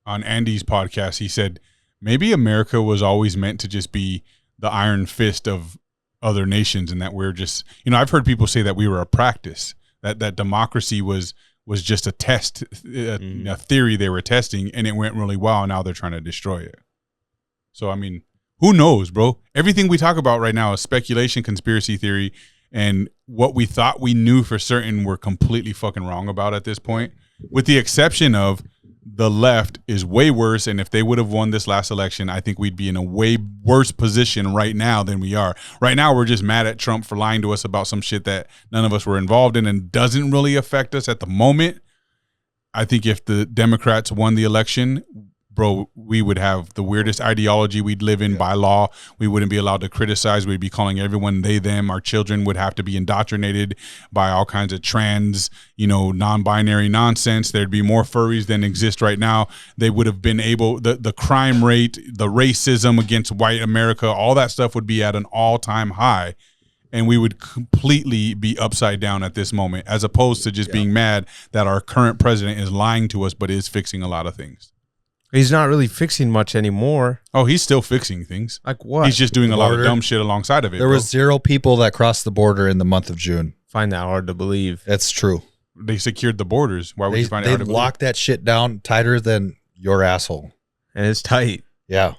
Andy's podcast. He said maybe America was always meant to just be the iron fist of other nations, and that we're just, I've heard people say that we were a practice, that democracy was just a test, a theory they were testing, and it went really well. Now they're trying to destroy it. So, I mean, who knows, bro? Everything we talk about right now is speculation, conspiracy theory, and what we thought we knew for certain we're completely fucking wrong about at this point, with the exception of the left is way worse. And if they would have won this last election, I think we'd be in a way worse position right now than we are. Right now, we're just mad at Trump for lying to us about some shit that none of us were involved in and doesn't really affect us at the moment. I think if the Democrats won the election, bro, we would have the weirdest ideology. We'd live in by law. We wouldn't be allowed to criticize. We'd be calling everyone they, them. Our children would have to be indoctrinated by all kinds of trans, non-binary nonsense. There'd be more furries than exist right now. They would have been able, the crime rate, the racism against white America, all that stuff would be at an all-time high. And we would completely be upside down at this moment, as opposed to just being mad that our current president is lying to us, but is fixing a lot of things. He's not really fixing much anymore. Oh, he's still fixing things. Like what? He's just doing a lot of dumb shit alongside of it. There was 0 people that crossed the border in the month of June. Find that hard to believe. That's true. They secured the borders. Why would you find it hard to believe? They locked that shit down tighter than your asshole. And it's tight. Yeah.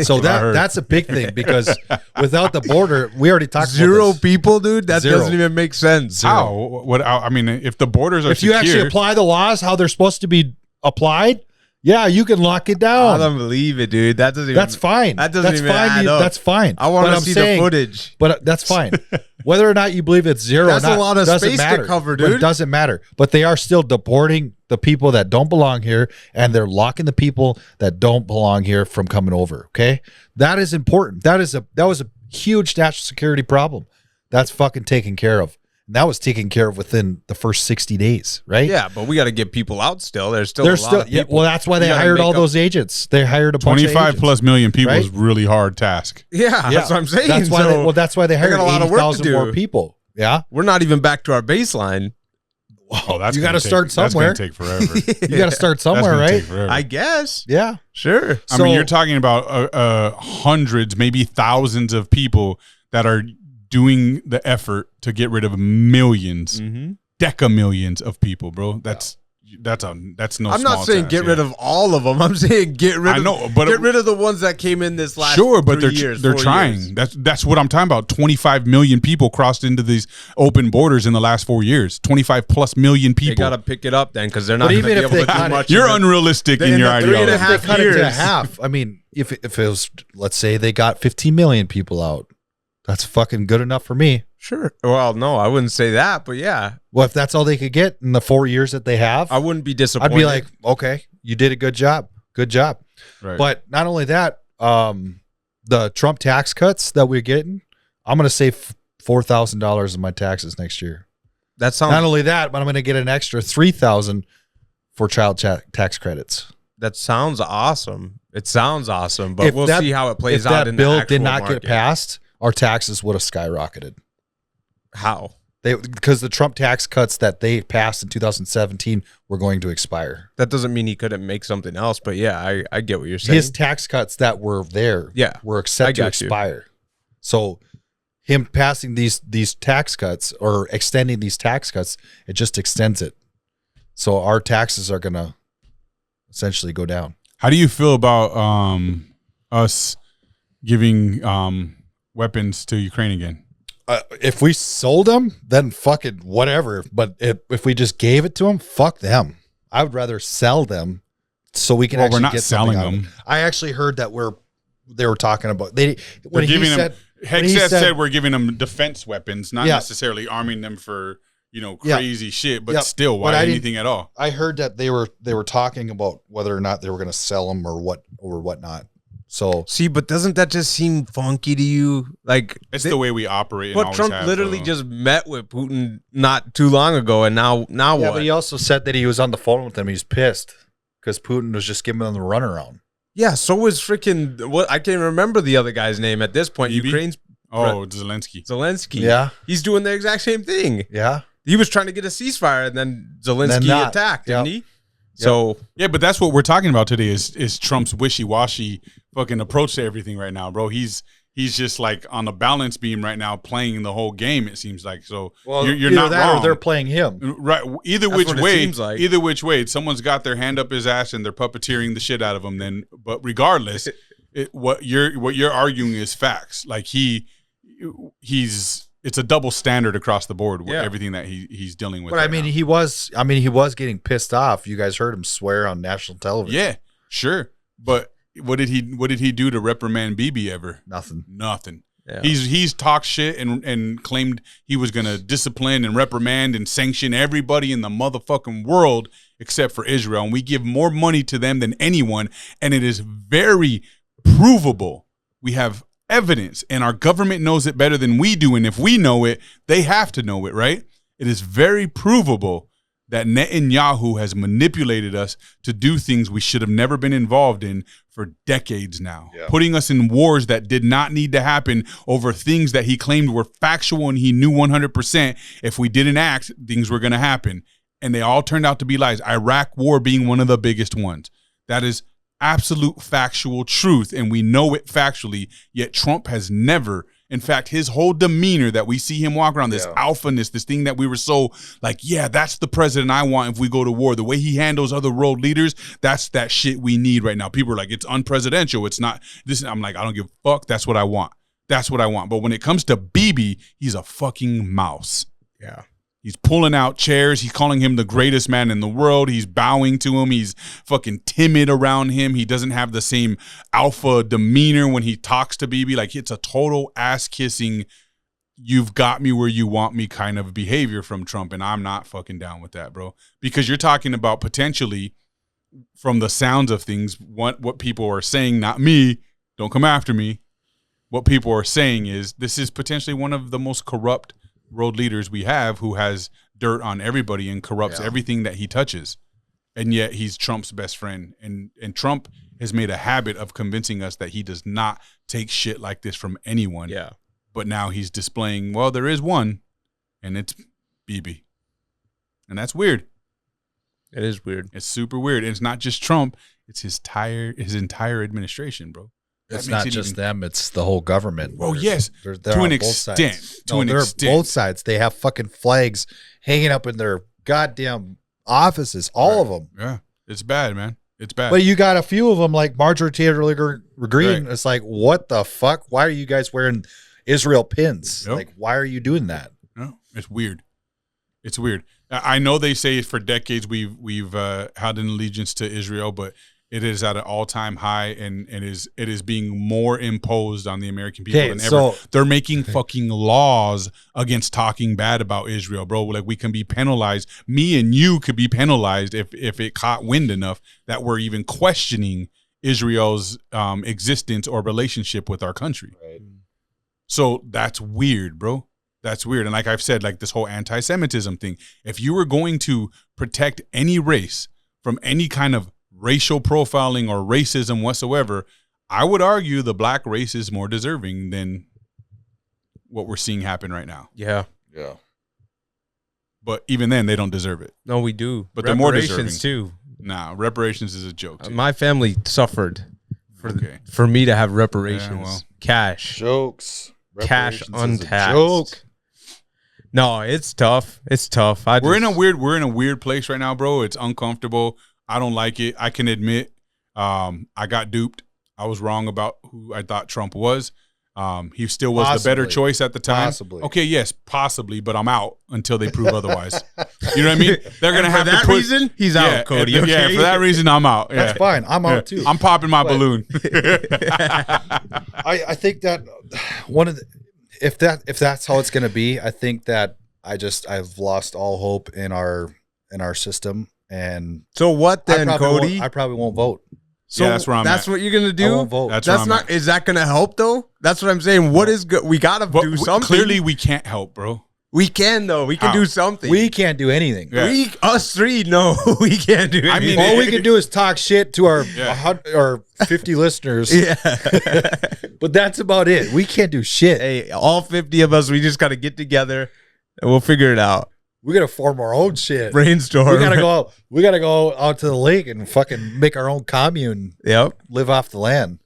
So that's a big thing, because without the border, we already talked about 0 this. people, dude? That doesn't even make sense. How? I mean, if the borders are if you actually apply the laws how they're supposed to be applied, yeah, you can lock it down. I don't believe it, dude. That doesn't even. That's fine. That doesn't even fine. add up. That's fine. I want to see the footage. But that's fine. Whether or not you believe it's 0 That's or not, a lot of doesn't space matter. to cover, But dude. it doesn't matter. But they are still deporting the people that don't belong here, and they're locking the people that don't belong here from coming over. Okay, that is important. That was a huge national security problem. That's fucking taken care of. And that was taken care of within the first 60 days, right? Yeah, but we got to get people out still. There's still a lot of people. Well, that's why they hired all those agents. They hired a bunch of 25 plus million people right? is really hard task. Yeah, that's what I'm saying. That's why that's why they hired got a lot of work to 80,000 do. more people. Yeah. We're not even back to our baseline. Oh, that's you got to start somewhere. That's going to take forever. You got to start somewhere, right? I guess. Yeah. Sure. I mean, you're talking about hundreds, maybe thousands of people that are doing the effort to get rid of millions, decamillions of people, bro. That's no. I'm not saying task, get rid of all of them. I'm saying get rid. Get rid of the ones that came in this last. Sure, but 3 years, they're 4 trying. years. That's what I'm talking about. 25 million people crossed into these open borders in the last 4 years. 25 plus million people. They got to pick it up then, because they're not But going to even be if able they to do cut it- much. You're unrealistic in your ideology. If they cut it to half. I mean, if it was, let's say they got 15 million people out, that's fucking good enough for me. Sure. Well, no, I wouldn't say that, but yeah. Well, if that's all they could get in the 4 years that they have, I wouldn't be disappointed. I'd be like, okay, you did a good job. Good job. Right. But not only that, the Trump tax cuts that we're getting, I'm going to save $4,000 in my taxes next year. That sounds. Not only that, but I'm going to get an extra $3,000 for child tax credits. That sounds awesome. It sounds awesome, but we'll see how it plays if out that in bill the actual did not market. get passed, our taxes would have skyrocketed. How? Because the Trump tax cuts that they passed in 2017 were going to expire. That doesn't mean he couldn't make something else, but yeah, I get what you're saying. His tax cuts that were there were set to expire. So him passing these tax cuts or extending these tax cuts, it just extends it. So our taxes are going to essentially go down. How do you feel about us giving weapons to Ukraine again? If we sold them, then fucking whatever. But if we just gave it to them, fuck them. I would rather sell them so we can actually we're not get selling something out of them. it. I actually heard that they were talking about We're giving them. Hegseth said we're giving them defense weapons, not Yeah. necessarily arming them for Yeah. crazy shit. But still, But why I didn't- anything at all? I heard that they were talking about whether or not they were going to sell them or whatnot. So see, but doesn't that just seem funky to you? Like It's the way we operate. and But always Trump have, literally though. just met with Putin not too long ago, and now yeah, what? but he also said that he was on the phone with him. He's pissed because Putin was just giving them the runaround. Yeah, so was freaking what? I can't remember the other guy's name at this point. Bibi? Ukraine's Zelensky. Yeah, he's doing the exact same thing. Yeah, he was trying to get a ceasefire, and then Zelensky not. attacked, Yep. didn't he? So yeah, but that's what we're talking about today is Trump's wishy-washy fucking approach to everything right now, bro. He's just like on the balance beam right now, playing the whole game. It seems like so. Well, you're either not that wrong. or they're playing him. Right. Either That's which what it way. seems like. Either which way, someone's got their hand up his ass and they're puppeteering the shit out of him. Then, but regardless, what you're arguing is facts. Like he's it's a double standard across the board with everything that he's dealing with. But I mean, he was getting pissed off. You guys heard him swear on national television. Yeah, sure. But what did he do to reprimand Bibi ever? Nothing. Yeah. He's talked shit and claimed he was going to discipline and reprimand and sanction everybody in the motherfucking world except for Israel. And we give more money to them than anyone. And it is very provable. We have evidence, and our government knows it better than we do. And if we know it, they have to know it, right? It is very provable that Netanyahu has manipulated us to do things we should have never been involved in for decades now, putting us in wars that did not need to happen over things that he claimed were factual and he knew 100% if we didn't act, things were going to happen. And they all turned out to be lies. Iraq war being one of the biggest ones. That is absolute factual truth, and we know it factually, yet Trump has never, in fact, his whole demeanor that we see him walk around, this alphaness, this thing that we were so like, yeah, that's the president I want if we go to war. The way he handles other world leaders, that's that shit we need right now. People are like, it's unpresidential. It's not this. I'm like, I don't give a fuck. That's what I want. That's what I want. But when it comes to Bibi, he's a fucking mouse. Yeah. He's pulling out chairs. He's calling him the greatest man in the world. He's bowing to him. He's fucking timid around him. He doesn't have the same alpha demeanor when he talks to Bibi. Like, it's a total ass-kissing, you've got me where you want me kind of behavior from Trump, and I'm not fucking down with that, bro. Because you're talking about potentially, from the sounds of things, what people are saying, not me, don't come after me. What people are saying is this is potentially one of the most corrupt world leaders we have, who has dirt on everybody and corrupts everything that he touches. And yet he's Trump's best friend. And Trump has made a habit of convincing us that he does not take shit like this from anyone. Yeah. But now he's displaying, well, there is one, and it's Bibi. And that's weird. It is weird. It's super weird. And it's not just Trump, it's his entire administration, bro. It's not just them, it's the whole government. Oh, yes. They're to an on both extent. sides. To an extent. Both sides. They have fucking flags hanging up in their goddamn offices, all of them. Yeah. It's bad, man. It's bad. But you got a few of them like Marjorie Taylor Greene. Right. It's like, what the fuck? Why are you guys wearing Israel pins? Like, why are you doing that? No, it's weird. It's weird. I know they say for decades we've had an allegiance to Israel, but it is at an all-time high, and it is being more imposed on the American people than ever. They're making fucking laws against talking bad about Israel, bro. Like, we can be penalized. Me and you could be penalized if it caught wind enough that we're even questioning Israel's existence or relationship with our country. Right. So that's weird, bro. That's weird. And like I've said, like this whole anti-Semitism thing, if you were going to protect any race from any kind of racial profiling or racism whatsoever, I would argue the black race is more deserving than what we're seeing happen right now. Yeah. Yeah. But even then, they don't deserve it. No, we do. But they're more deserving. Reparations, too. Nah, reparations is a joke, too. My family suffered for me to have reparations. Yeah, well. Cash. Jokes. Cash untaxed. Joke. No, it's tough. It's tough. We're in a weird place right now, bro. It's uncomfortable. I don't like it. I can admit I got duped. I was wrong about who I thought Trump was. He still was the better choice at the time. Possibly. Okay, yes, possibly, but I'm out until they prove otherwise. You know what I mean? They're going to have to put reason, he's out, Cody. Okay? Yeah, for that reason, I'm out. Yeah. That's fine. I'm out, too. I'm popping my balloon. I think that one of the, if that's how it's going to be, I think that I've lost all hope in our system. And so what then, Cody? I probably won't vote. So yeah, that's where I'm at. What you're gonna do? I won't vote. That's not. At. Is that gonna help though? That's what I'm saying. What is good? We gotta do something. Clearly, we can't help, bro. We can though. We can do something. We can't do anything. Yeah. Us three, no, we can't do anything. I mean, all we can do is talk shit to our 50 listeners. Yeah, but that's about it. We can't do shit. Hey, all 50 of us, we just gotta get together and we'll figure it out. We gotta form our own shit. Brainstorm. We gotta go out to the lake and fucking make our own commune. Yep. Live off the land.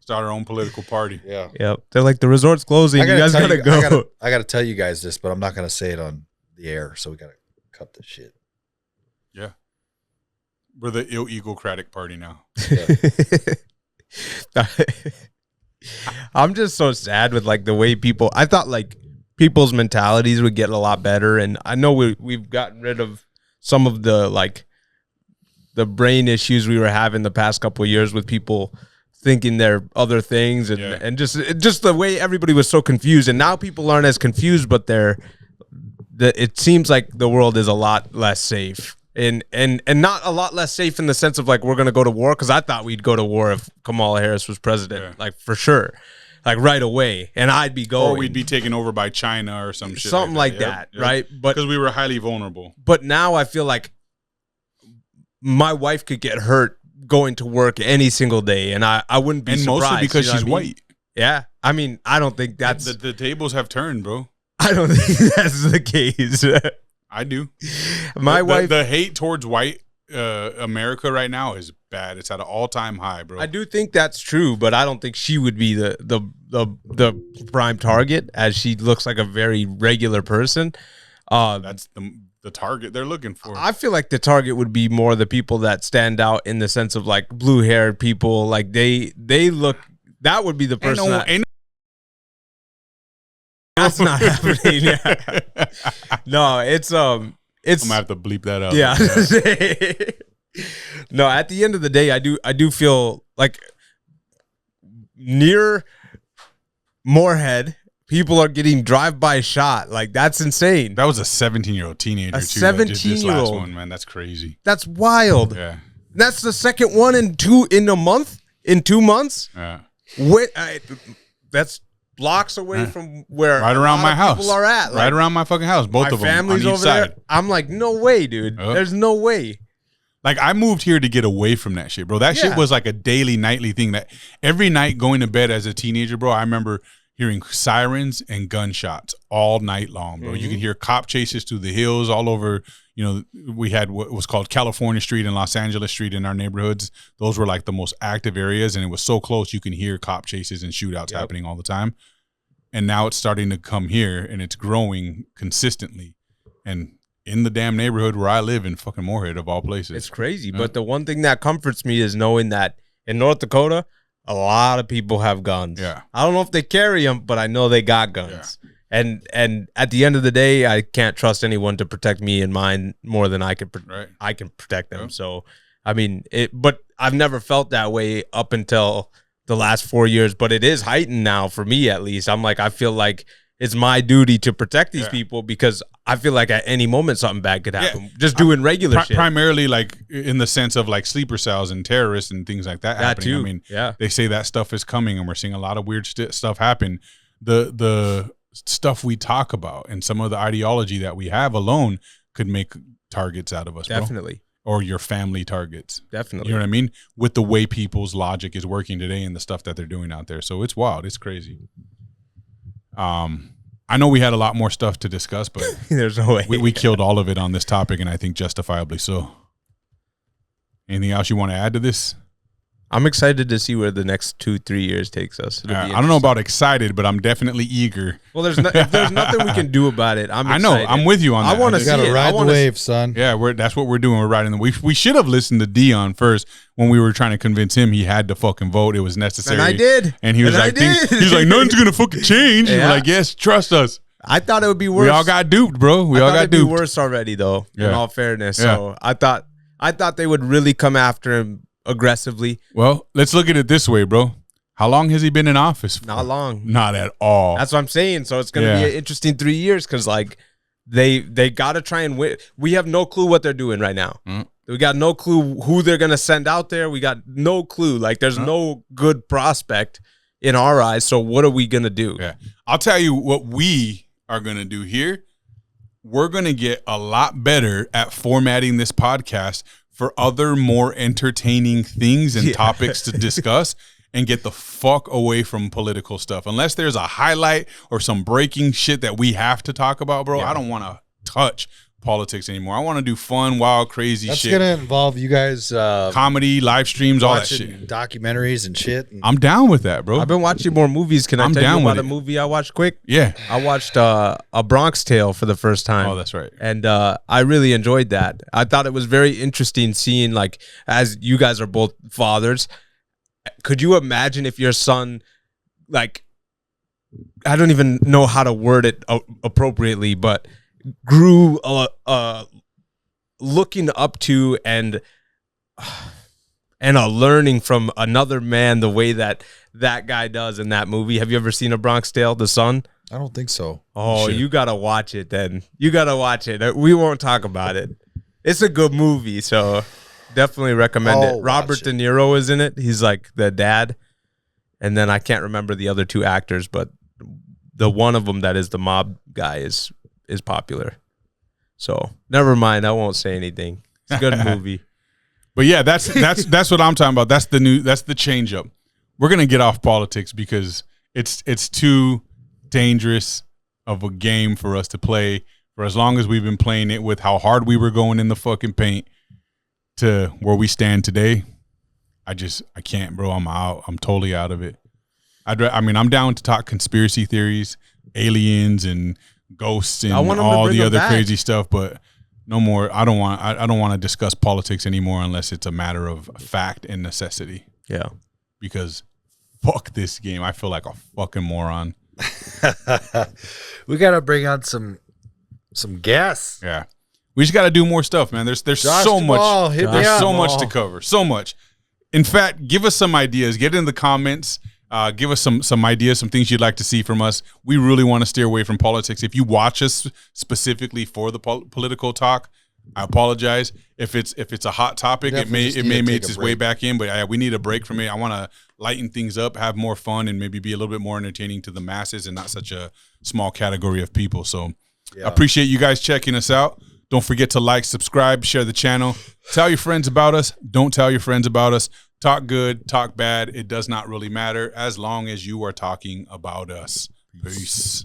Start our own political party. Yeah. Yep. They're like, the resort's closing. You guys gotta go. I gotta tell you guys this, but I'm not gonna say it on the air, so we gotta cut the shit. Yeah. We're the illegal-cratic party now. Yeah. I'm just so sad with like the way people. I thought like people's mentalities would get a lot better. And I know we've gotten rid of some of the brain issues we were having the past couple of years with people thinking they're other things and just the way everybody was so confused. And now people aren't as confused, but it seems like the world is a lot less safe. And not a lot less safe in the sense of like we're gonna go to war, because I thought we'd go to war if Kamala Harris was president, like for sure. Like right away, and I'd be going. Or we'd be taken over by China or some shit. Something like that, right? But because we were highly vulnerable. But now I feel like my wife could get hurt going to work any single day, and I wouldn't be surprised. And mostly because she's white. Yeah. I mean, I don't think that's... The tables have turned, bro. I don't think that's the case. I do. My wife... The hate towards white America right now is bad. It's at an all-time high, bro. I do think that's true, but I don't think she would be the prime target, as she looks like a very regular person. That's the target they're looking for. I feel like the target would be more the people that stand out in the sense of like blue-haired people. Like they look... That would be the person that's not happening. Yeah. No, it's I'm gonna have to bleep that out. Yeah. No, at the end of the day, I do feel like near Moorhead, people are getting drive-by shot. Like that's insane. That was a 17-year-old teenager. A 17-year-old. One, man, that's crazy. That's wild. Yeah. That's the second one in 2 months. In 2 months. Yeah. That's blocks away from where right around my house people are at. Like, right around my fucking house. Both of them. Families on each over side. there. I'm like, no way, dude. There's no way. Like I moved here to get away from that shit, bro. That shit was like a daily, nightly thing. That every night going to bed as a teenager, bro, I remember hearing sirens and gunshots all night long, bro. You could hear cop chases through the hills all over. You know, we had what was called California Street and Los Angeles Street in our neighborhoods. Those were like the most active areas, and it was so close you can hear cop chases and shootouts happening all the time. And now it's starting to come here, and it's growing consistently. And in the damn neighborhood where I live in fucking Moorhead, of all places. It's crazy. But the one thing that comforts me is knowing that in North Dakota, a lot of people have guns. Yeah. I don't know if they carry them, but I know they got guns. Yeah. And at the end of the day, I can't trust anyone to protect me and mine more than I can protect them. So, I mean, but I've never felt that way up until the last 4 years, but it is heightened now for me, at least. I'm like, I feel like it's my duty to protect these people, because I feel like at any moment something bad could happen. Just doing regular shit. Primarily like in the sense of like sleeper cells and terrorists and things like that happening. Too. I mean, they say that stuff is coming, and we're seeing a lot of weird stuff happen. The stuff we talk about and some of the ideology that we have alone could make targets out of us. Definitely. Bro. Or your family targets. Definitely. You know what I mean? With the way people's logic is working today and the stuff that they're doing out there. So it's wild. It's crazy. I know we had a lot more stuff to discuss, but there's no way. We killed all of it on this topic, and I think justifiably so. Anything else you want to add to this? I'm excited to see where the next 2-3 years takes us. I don't know about excited, but I'm definitely eager. Well, if there's nothing we can do about it, I'm excited. I know. I'm with you on that. I want to see it. Ride the wave, son. Yeah, that's what we're doing. We're riding the wave. We should have listened to Dion first when we were trying to convince him he had to fucking vote. It was necessary. And I did. And he was he's like, nothing's going to fucking change. We're like, yes, trust us. I thought it would be worse. We all got duped, bro. We all got duped. It'd be worse already, though, in all fairness. So I thought they would really come after him aggressively. Well, let's look at it this way, bro. How long has he been in office for? Not long. Not at all. That's what I'm saying. So it's going to be an interesting 3 years, because like they got to try and win. We have no clue what they're doing right now. We got no clue who they're going to send out there. We got no clue. Like there's no good prospect in our eyes. So what are we going to do? Yeah. I'll tell you what we are going to do here. We're going to get a lot better at formatting this podcast for other more entertaining things and topics to discuss, and get the fuck away from political stuff. Unless there's a highlight or some breaking shit that we have to talk about, bro, I don't want to touch politics anymore. I want to do fun, wild, crazy shit. That's going to involve you guys comedy, live streams, all that shit. Documentaries and shit. I'm down with that, bro. I've been watching more movies. Can I tell you about a movie I watched quick? Yeah. I watched A Bronx Tale for the first time. Oh, that's right. And I really enjoyed that. I thought it was very interesting seeing, like, as you guys are both fathers, could you imagine if your son, like, I don't even know how to word it appropriately, but grew looking up to and learning from another man the way that guy does in that movie. Have you ever seen A Bronx Tale, The Son? I don't think so. Oh, you got to watch it then. You got to watch it. We won't talk about it. It's a good movie, so definitely recommend it. Robert De Niro is in it. He's like the dad. And then I can't remember the other two actors, but the one of them that is the mob guy is popular. So never mind. I won't say anything. It's a good movie. But yeah, that's what I'm talking about. That's the change up. We're gonna get off politics because it's too dangerous of a game for us to play for as long as we've been playing it with how hard we were going in the fucking paint to where we stand today. I can't, bro. I'm out. I'm totally out of it. I'm down to talk conspiracy theories, aliens and ghosts and all the other crazy stuff, but no more. I don't want to discuss politics anymore unless it's a matter of fact and necessity. Yeah. Because fuck this game. I feel like a fucking moron. We gotta bring on some guests. Yeah. We just gotta do more stuff, man. There's so much. There's so much to cover. So much. In fact, give us some ideas. Get in the comments. Give us some ideas, some things you'd like to see from us. We really want to steer away from politics. If you watch us specifically for the political talk, I apologize. If it's a hot topic, it may make its way back in. But we need a break from it. I want to lighten things up, have more fun, and maybe be a little bit more entertaining to the masses and not such a small category of people. So I appreciate you guys checking us out. Don't forget to like, subscribe, share the channel. Tell your friends about us. Don't tell your friends about us. Talk good, talk bad. It does not really matter as long as you are talking about us. Peace.